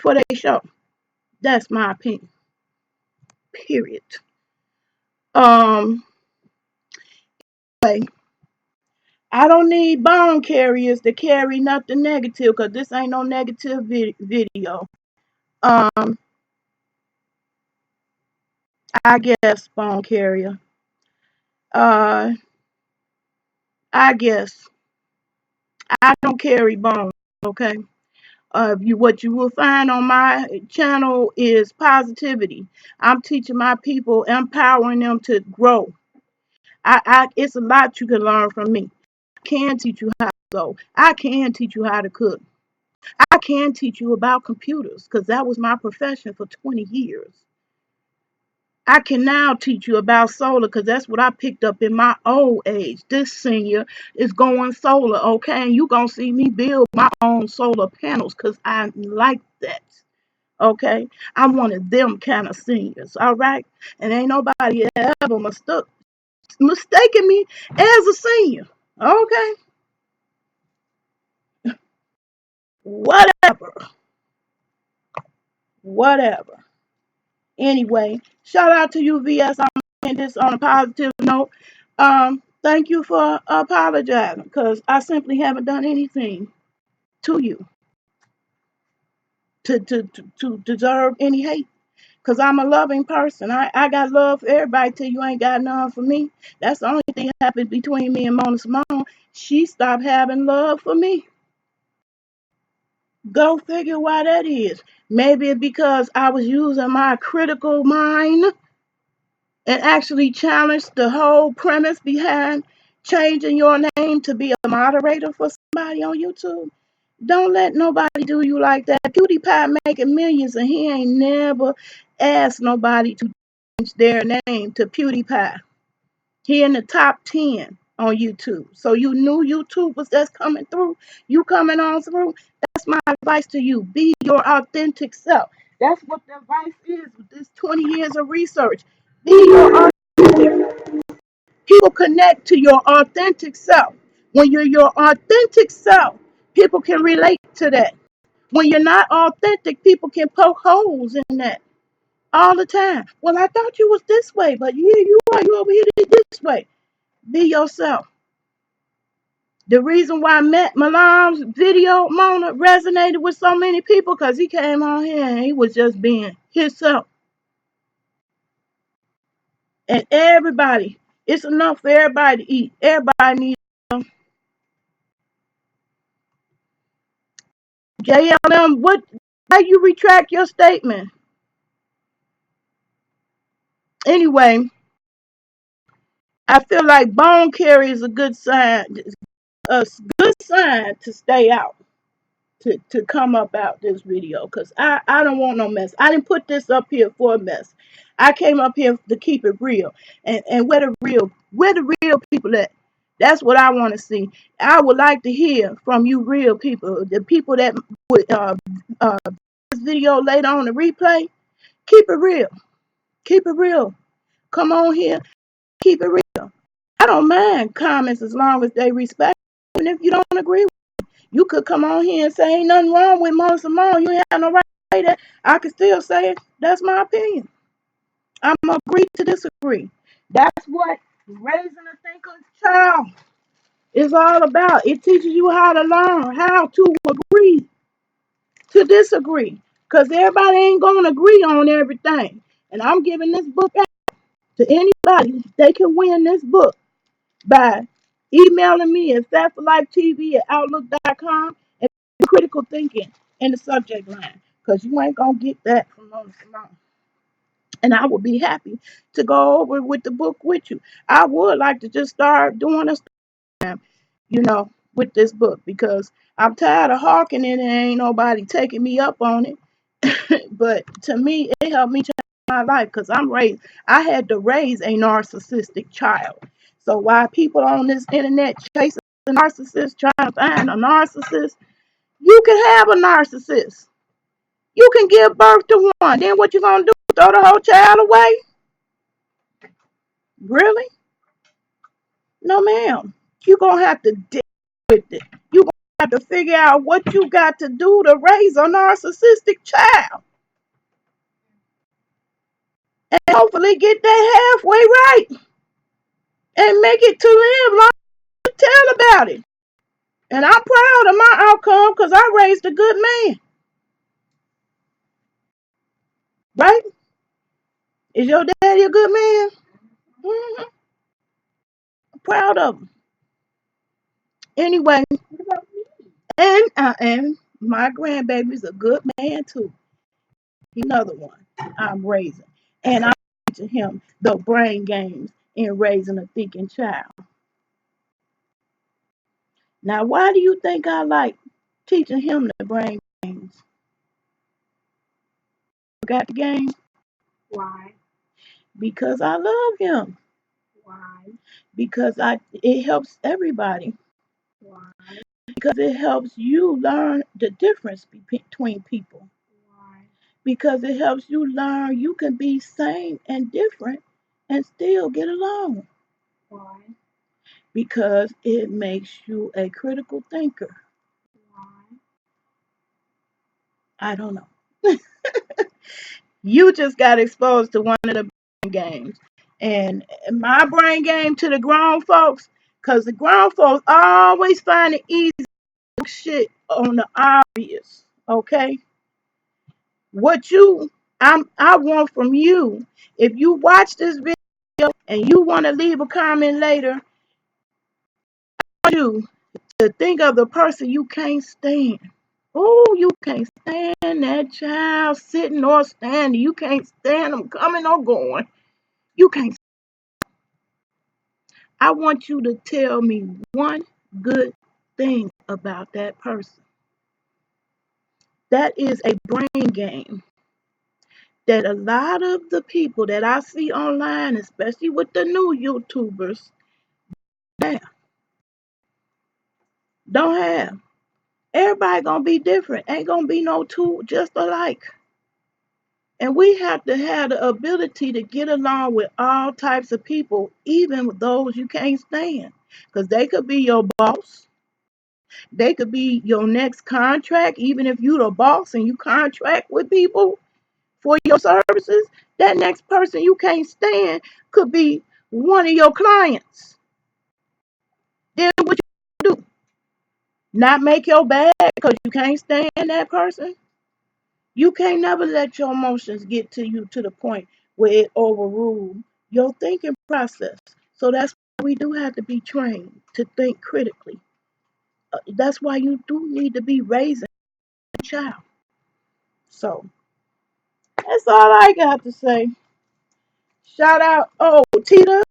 for their show. That's my opinion. Period. Um, anyway, I don't need bone carriers to carry nothing negative because this ain't no negative video. Um, I guess bone carrier. Uh, I guess I don't carry bones. Okay. What you will find on my channel is positivity. I'm teaching my people, empowering them to grow. It's a lot you can learn from me. I can teach you how to go. I can teach you how to cook. I can teach you about computers because that was my profession for 20 years. I can now teach you about solar because that's what I picked up in my old age. This senior is going solar, okay? And you going to see me build my own solar panels because I like that, okay? I'm one of them kind of seniors, all right? And ain't nobody ever mistaken me as a senior, okay? Whatever, whatever. Anyway, shout out to you, VS. I'm saying this on a positive note. Thank you for apologizing because I simply haven't done anything to you to deserve any hate. Because I'm a loving person. I got love for everybody till you ain't got none for me. That's the only thing that happened between me and Mona Simone. She stopped having love for me. Go figure why that is. Maybe it's because I was using my critical mind and actually challenge the whole premise behind changing your name to be a moderator for somebody on YouTube. Don't let nobody do you like that. PewDiePie making millions and he ain't never asked nobody to change their name to PewDiePie. He in the top 10 on YouTube. So you new YouTubers that's coming through, you coming on through, that's my advice to you. Be your authentic self. That's what the advice is with this 20 years of research. Be your authentic. People connect to your authentic self. When you're your authentic self, people can relate to that. When you're not authentic, people can poke holes in that all the time. Well, I thought you was this way, but yeah, you are. You over here this way. Be yourself. The reason why Matt Malam's video, Mona, resonated with so many people because he came on here and he was just being himself. And everybody, it's enough for everybody to eat. Everybody needs JLM. Why you retract your statement? Anyway, I feel like bone carry is a good sign, to stay out. To come up out this video because I don't want no mess. I didn't put this up here for a mess. I came up here to keep it real. And where the real people at? That's what I want to see. I would like to hear from you real people, the people that would this video later on the replay. Keep it real. Keep it real. Come on here. Keep it real. I don't mind comments as long as they respect. Even if you don't agree with you could come on here and say ain't nothing wrong with Mona Simone. You ain't have no right to say that. I could still say it. That's my opinion. I'm agree to disagree. That's what raising a thinking child is all about. It teaches you how to learn, how to agree to disagree. Because everybody ain't going to agree on everything. And I'm giving this book out to anybody. They can win this book by emailing me at fatforlifetv@outlook.com and critical thinking in the subject line. Because you ain't going to get that from Mona Simone. And I would be happy to go over with the book with you. I would like to just start doing a time, with this book because I'm tired of hawking it and ain't nobody taking me up on it. But to me, it helped me change my life because I had to raise a narcissistic child. So while people on this internet chasing a narcissist, trying to find a narcissist, you can have a narcissist. You can give birth to one. Then what you gonna do? Throw the whole child away? Really? No, ma'am. You gonna have to deal with it. You gonna have to figure out what you got to do to raise a narcissistic child, and hopefully get that halfway right and make it to live long to tell about it. And I'm proud of my outcome because I raised a good man. Right? Is your daddy a good man? Mm-hmm. I'm proud of him. Anyway, and my grandbaby's a good man too. Another one I'm raising. And I'm teaching him the brain games in raising a thinking child. Now, why do you think I like teaching him the brain games? Got the game? Why? Because I love him. Why? Because it helps everybody. Why? Because it helps you learn the difference between people. Why? Because it helps you learn you can be same and different and still get along. Why? Because it makes you a critical thinker. Why? I don't know. You just got exposed to one of the brain games. And my brain game to the grown folks, because the grown folks always find it easy to shit on the obvious. Okay? What I want from you, if you watch this video and you want to leave a comment later, I want you to think of the person you can't stand. Oh, you can't stand that child sitting or standing. You can't stand them coming or going. You can't. I want you to tell me one good thing about that person. That is a brain game that a lot of the people that I see online, especially with the new YouTubers, don't have. Everybody gonna be different. Ain't gonna be no two just alike. And we have to have the ability to get along with all types of people, even with those you can't stand. Because they could be your boss. They could be your next contract, even if you're the boss and you contract with people for your services. That next person you can't stand could be one of your clients. Then what you do? not make your bad because you can't stand that person. You can't never let your emotions get to you to the point where it overrules your thinking process. So that's why we do have to be trained to think critically. That's why you do need to be raising a child. So that's all I got to say. Shout out. Oh, Tita,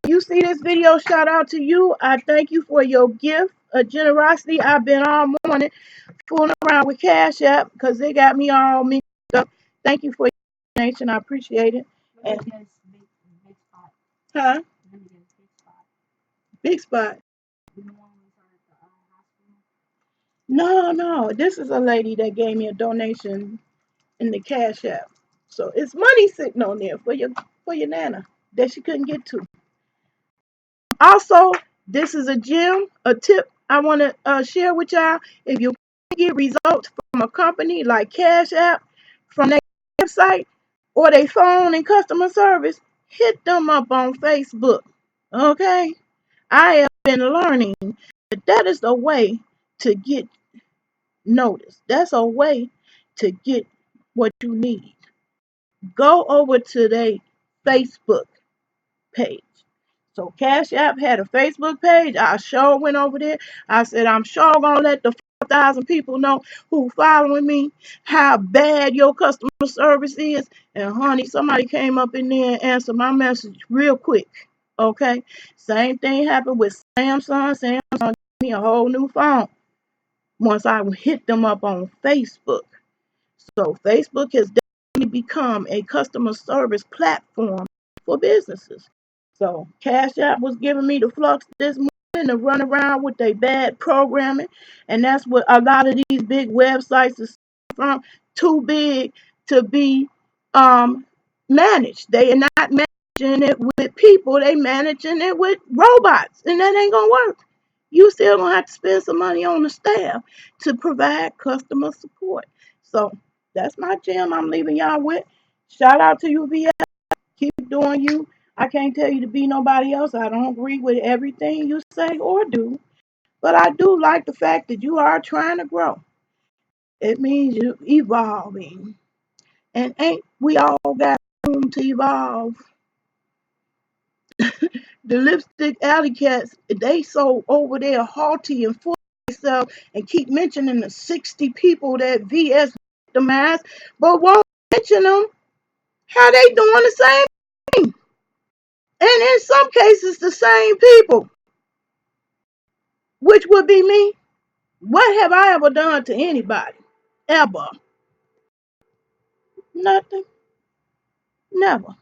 you see this video, shout out to you. I thank you for your gift of generosity. I've been all morning fooling around with Cash App because they got me all mixed up. Thank you for your donation. I appreciate it. And, Big spot. huh? Let me get a big spot. Big spot. You know when we started the hospital? No, no. This is a lady that gave me a donation in the Cash App. So it's money sitting on there for your nana that she couldn't get to. Also, this is a gem, a tip I want to share with y'all. If you get results from a company like Cash App, from their website or their phone and customer service, hit them up on Facebook. Okay? I have been learning that that is a way to get noticed. That's a way to get what you need. Go over to their Facebook page. So Cash App had a Facebook page. I sure went over there. I said, I'm sure gonna let the 4,000 people know who following me how bad your customer service is. And honey, somebody came up in there and answered my message real quick. Okay. Same thing happened with Samsung. Samsung gave me a whole new phone once I hit them up on Facebook. So Facebook has definitely become a customer service platform for businesses. So Cash App was giving me the flux this morning to run around with their bad programming, and that's what a lot of these big websites are from. Too big to be um, managed. They are not managing it with people. They managing it with robots, and that ain't gonna work. You still gonna have to spend some money on the staff to provide customer support. So that's my gem I'm leaving y'all with. Shout out to you, VS. Keep doing you. I can't tell you to be nobody else. I don't agree with everything you say or do, but I do like the fact that you are trying to grow. It means you're evolving. And ain't we all got room to evolve? The lipstick alley cats, they so over there haughty and full of themselves and keep mentioning the 60 people that VS victimized, but won't mention them how they doing the same thing. And in some cases, the same people, which would be me. What have I ever done to anybody? Ever? Nothing. Never.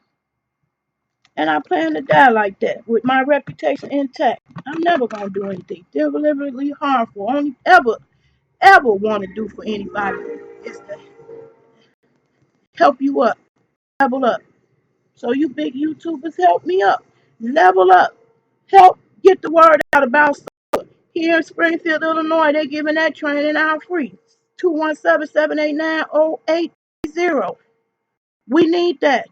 And I plan to die like that with my reputation intact. I'm never gonna do anything deliberately harmful. Only ever want to do for anybody is to help you up, level up. So you big YouTubers, help me up, level up, help get the word out about here in Springfield, Illinois. They're giving that training out free. 217-789-0830. We need that.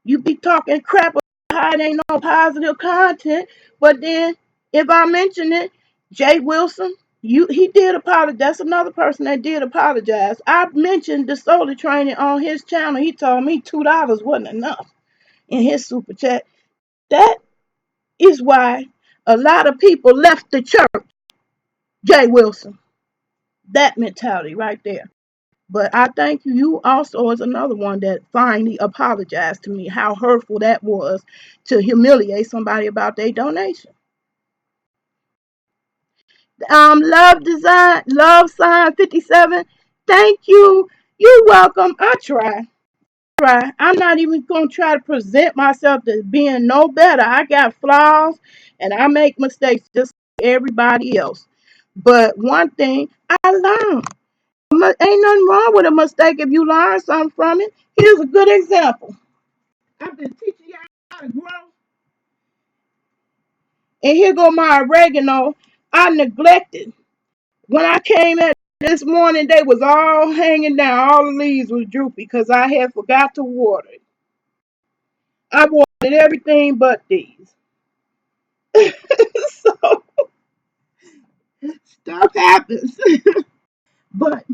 You be talking crap about how it ain't no positive content, but then if I mention it, Jay Wilson, he did apologize. That's another person that did apologize. I mentioned the solar training on his channel. He told me $2 wasn't enough in his super chat. That is why a lot of people left the church. Jay Wilson, that mentality right there. But I thank you. You also is another one that finally apologized to me how hurtful that was to humiliate somebody about their donation. Love design, love sign 57. Thank you. You're welcome. I try. I'm not even gonna try to present myself as being no better. I got flaws and I make mistakes just like everybody else. But one thing I learned. Ain't nothing wrong with a mistake if you learn something from it. Here's a good example. I've been teaching y'all how to grow. And here go my oregano. I neglected. When I came at this morning, they was all hanging down. All the leaves was droopy because I had forgot to water it. I watered everything but these. So Stuff happens. But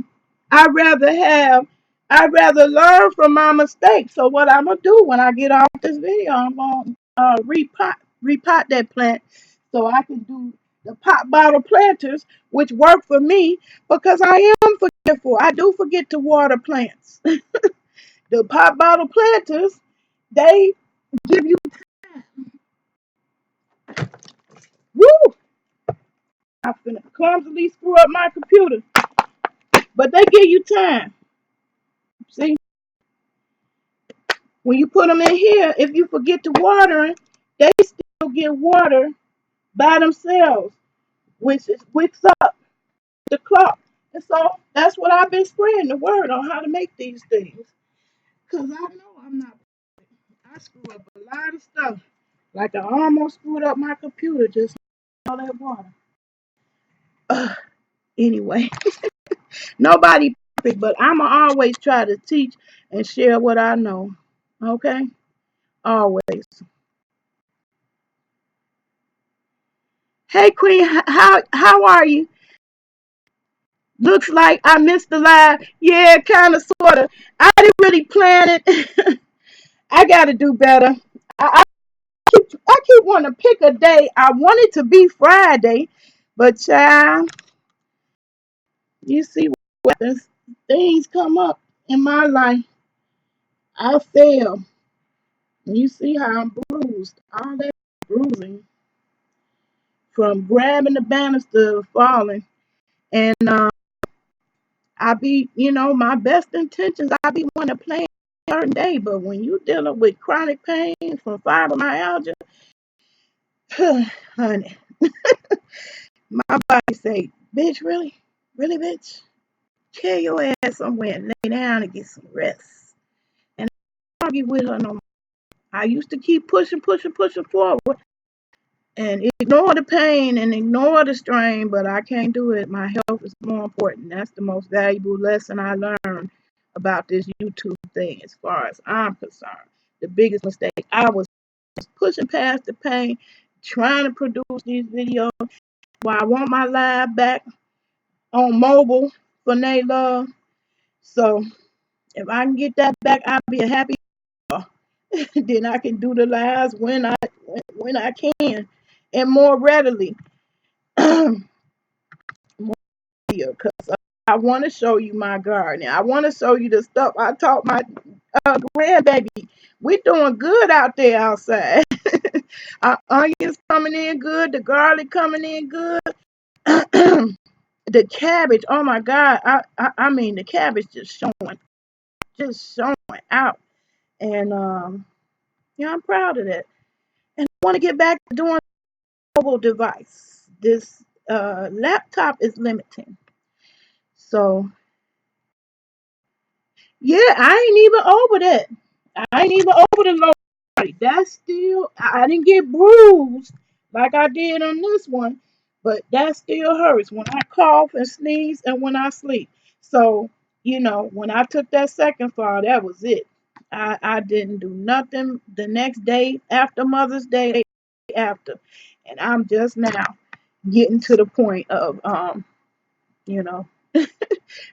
I'd rather learn from my mistakes. So what I'm gonna do when I get off this video, I'm gonna repot that plant so I can do the pot bottle planters, which work for me because I am forgetful. I do forget to water plants. The pot bottle planters, they give you woo. I'm gonna clumsily screw up my computer, but they give you time. See, when you put them in here, if you forget to water it, they still get water by themselves, which wicks up the clock. And so that's what I've been spreading the word on how to make these things. Because I know I'm not, I screw up a lot of stuff. Like I almost screwed up my computer just all that water. Anyway, nobody perfect, but I'ma always try to teach and share what I know. Okay? Always. Hey Queen, how are you? Looks like I missed the live. Yeah, kind of, sort of. I didn't really plan it. I got to do better. I keep wanting to pick a day. I want it to be Friday, but child, you see what happens. Things come up in my life. I fail. You see how I'm bruised. All that bruising from grabbing the banister, falling, and I be, my best intentions. I be wanting to play a certain day, but when you dealing with chronic pain from fibromyalgia, honey, my body say, bitch, really, really, bitch, carry your ass somewhere and lay down and get some rest. And I don't argue with her no more. I used to keep pushing, pushing, pushing forward and ignore the pain and ignore the strain, but I can't do it. My health is more important. That's the most valuable lesson I learned about this YouTube thing, as far as I'm concerned. The biggest mistake, I was pushing past the pain, trying to produce these videos while I want my live back on mobile for Nay Love. So if I can get that back, I'll be a happy. Then I can do the lives when I can and more readily. Because I want to show you my garden. I want to show you the stuff I taught my grandbaby. We're doing good out there outside. Our onions coming in good, the garlic coming in good, the cabbage. Oh my God! I mean the cabbage just showing out, and yeah, I'm proud of that. And I want to get back to doing mobile device. This laptop is limiting, so yeah, I ain't even over that. I ain't even over the low body. That's still, I didn't get bruised like I did on this one, but that still hurts when I cough and sneeze and when I sleep. So, when I took that second fall, that was it. I didn't do nothing the next day after Mother's Day after. And I'm just now getting to the point of, you know,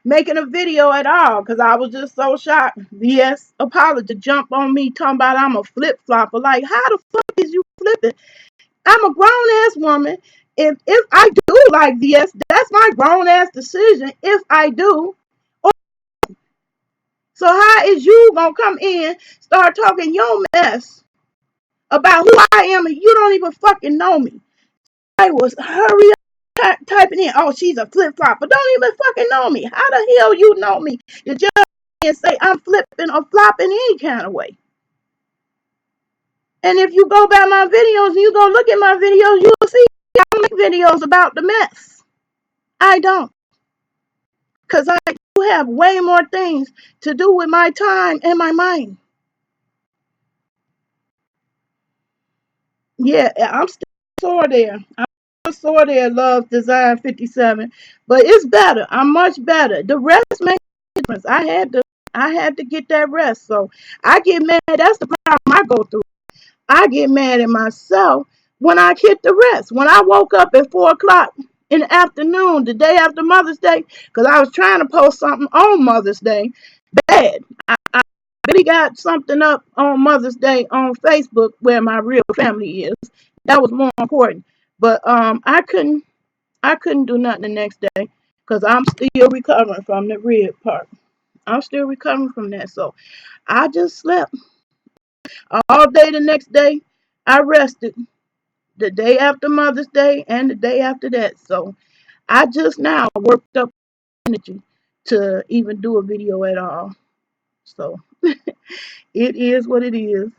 making a video at all because I was just so shocked. Yes, apology jump on me talking about I'm a flip flopper. Like, how the fuck is you flipping? I'm a grown ass woman. If I do like yes, that's my grown ass decision. If I do, so how is you gonna come in start talking your mess about who I am and you don't even fucking know me? I was hurry up typing in. Oh, she's a flip flopper. Don't even fucking know me. How the hell you know me? You just and say I'm flipping or flopping any kind of way. And if you go by my videos and you go look at my videos, you'll see I don't make videos about the mess. I don't. Because I do have way more things to do with my time and my mind. Yeah, I'm still sore there. I'm still sore there, Love Design 57. But it's better. I'm much better. The rest makes a difference. I had to get that rest. So I get mad. That's the problem I go through. I get mad at myself when I hit the rest. When I woke up at 4 o'clock in the afternoon, the day after Mother's Day, because I was trying to post something on Mother's Day. Bad. I really got something up on Mother's Day on Facebook where my real family is. That was more important. But I couldn't do nothing the next day because I'm still recovering from the rib part. I'm still recovering from that. So I just slept all day the next day. I rested the day after Mother's Day and the day after that. So I just now worked up energy to even do a video at all. So it is what it is.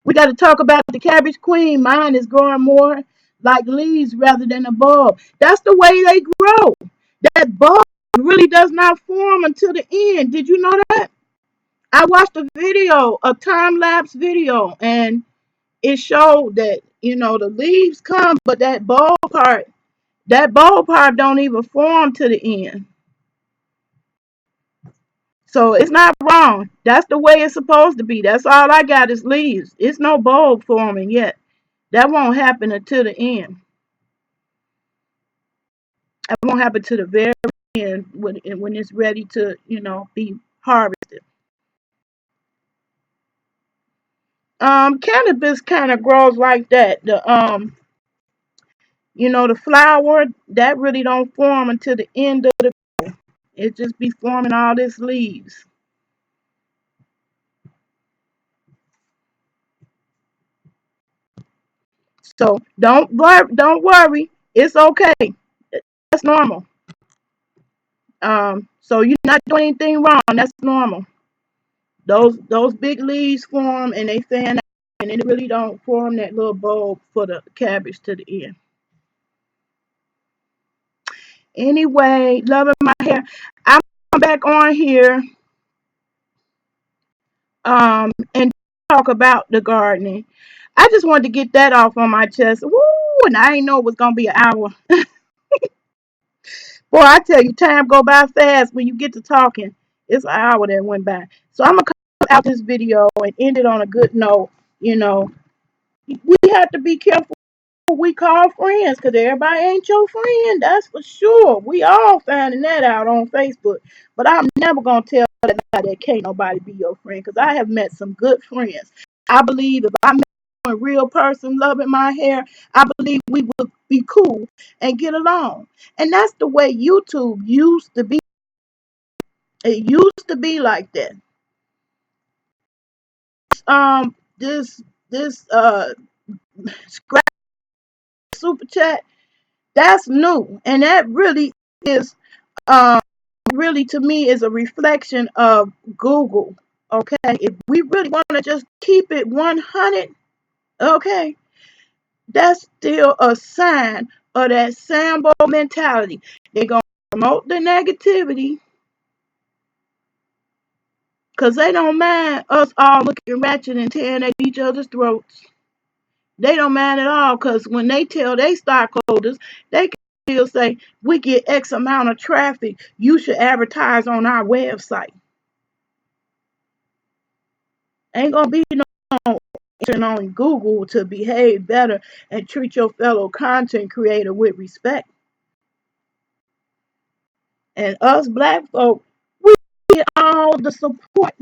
We got to talk about the cabbage queen. Mine is growing more like leaves rather than a bulb. That's the way they grow. That bulb really does not form until the end. Did you know that? I watched a video, a time lapse video, and it showed that the leaves come, but that bulb part don't even form to the end. So it's not wrong. That's the way it's supposed to be. That's all I got is leaves. It's no bulb forming yet. That won't happen until the end. That won't happen to the very end when it's ready to, be harvested. Cannabis kind of grows like that. The flower that really don't form until the end of the. It just be forming all these leaves. So don't worry. It's okay. That's normal. So you're not doing anything wrong. That's normal. Those big leaves form and they fan out, and it really don't form that little bulb for the cabbage to the end. Anyway, loving my hair. I'm back on here and talk about the gardening. I just wanted to get that off on my chest. Woo! And I didn't know it was gonna be an hour. Boy, I tell you, time go by fast when you get to talking. It's an hour that went by. So I'm gonna cut out this video and end it on a good note. You know, we have to be careful who we call friends because everybody ain't your friend. That's for sure. We all finding that out on Facebook. But I'm never gonna tell that can't nobody be your friend because I have met some good friends. I believe if I met a real person loving my hair, I believe we would be cool and get along. And that's the way YouTube used to be. It used to be like that. This scrap super chat, that's new. And that is um really to me is a reflection of Google. Okay. If we really want to just keep it 100, okay, that's still a sign of that Sambo mentality. They're going to promote the negativity because they don't mind us all looking ratchet and tearing at each other's throats. They don't mind at all because when they tell their stockholders, they can still say, we get X amount of traffic. You should advertise on our website. Ain't going to be no on Google to behave better and treat your fellow content creator with respect. And us black folk, we get all the support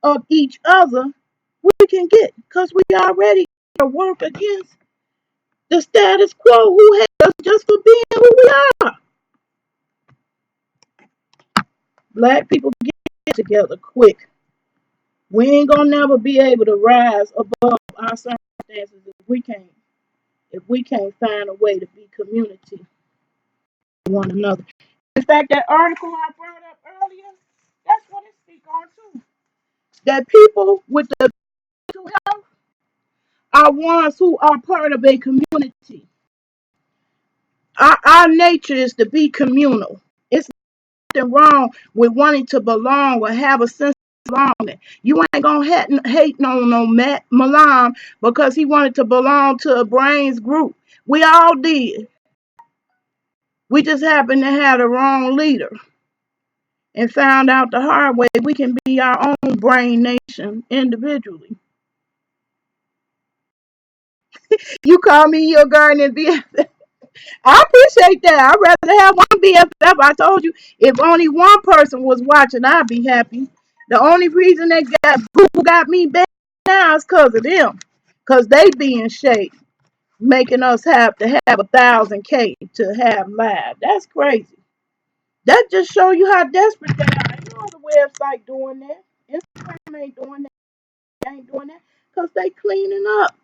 of each other we can get because we already work against the status quo who hate us just for being who we are. Black people get together quick. We ain't gonna never be able to rise above our circumstances if we can't find a way to be community with one another. In fact, that article I brought up earlier, that's what it speaks on too. That people with the mental health are ones who are part of a community. Our nature is to be communal. It's nothing wrong with wanting to belong or have a sense of belonging. You ain't gonna hate no Matt Malam because he wanted to belong to a brains group. We all did. We just happened to have the wrong leader and found out the hard way we can be our own brain nation individually. You call me your gardening BFF. I appreciate that. I'd rather have one BFF. I told you, if only one person was watching, I'd be happy. The only reason they got Google got me banned now is because of them. Because they being shady, making us have to have 1,000K to have live. That's crazy. That just show you how desperate they are. You know the website doing that. Instagram ain't doing that. They ain't doing that. Because they cleaning up.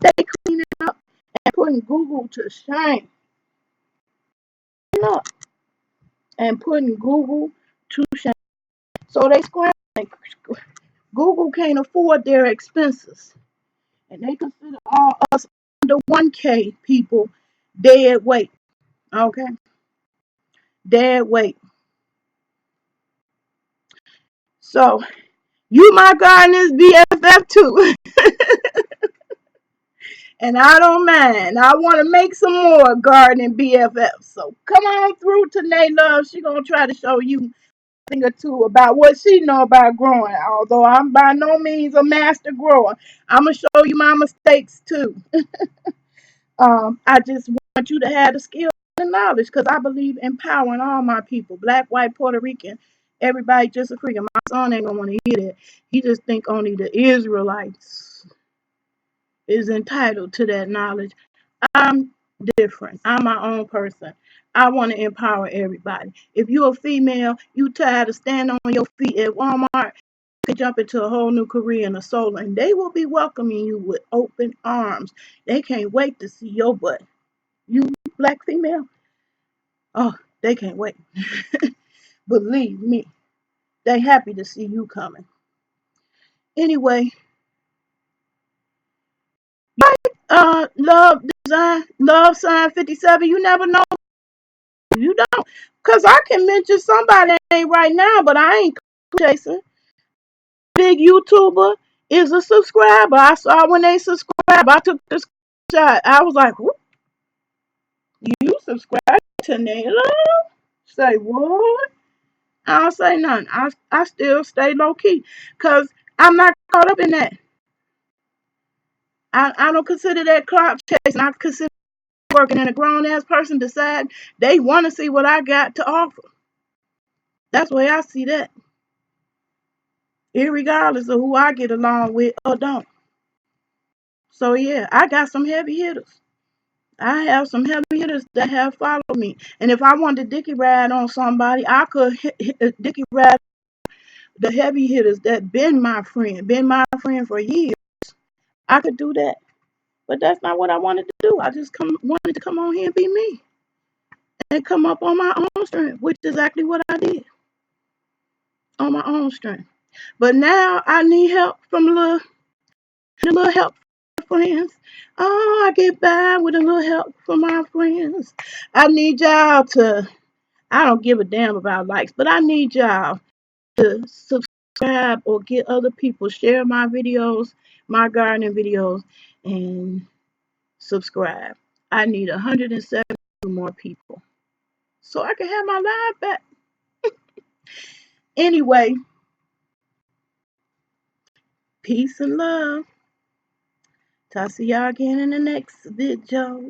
They cleaning up and putting Google to shame. Up and putting Google to shame. So they scrambling. Google can't afford their expenses. And they consider all us under 1K people dead weight. Okay? Dead weight. So you my gardener's BFF too. And I don't mind. I want to make some more gardening BFFs. So come on through to Nay Love. She gonna try to show you a thing or two about what she know about growing. Although I'm by no means a master grower, I'm gonna show you my mistakes too. I just want you to have the skill and knowledge because I believe empowering all my people, black, white, Puerto Rican, everybody just a freaking. My son ain't gonna want to hear that. He just think only the Israelites is entitled to that knowledge. I'm different. I'm my own person. I want to empower everybody. If you're a female, you tired of standing on your feet at Walmart, you can jump into a whole new career in a solar, and they will be welcoming you with open arms. They can't wait to see your butt. You black female, oh, they can't wait. Believe me, they happy to see you coming. Anyway, love design, love sign 57. You never know. You don't. Because I can mention somebody ain't right now, but I ain't chasing. Big YouTuber is a subscriber. I saw when they subscribe. I took the screenshot. I was like, you subscribe to Naylor? Say what? I don't say nothing. I still stay low key. Because I'm not caught up in that. I don't consider that clout chasing. I consider working, and a grown ass person decide they want to see what I got to offer. That's the way I see that. Irregardless of who I get along with or don't. So yeah, I got some heavy hitters. I have some heavy hitters that have followed me. And if I wanted to dicky ride on somebody, I could dicky ride the heavy hitters that been my friend for years. I could do that. But that's not what I wanted to do. I just wanted to come on here and be me. And come up on my own strength, which is exactly what I did. On my own strength. But now I need help from a little help from friends. Oh, I get by with a little help from my friends. I need y'all to, I don't give a damn about likes, but I need y'all to subscribe or get other people, share my videos, my gardening videos, and subscribe. I need 170 more people so I can have my live back. Anyway, peace and love. Talk to y'all again in the next video.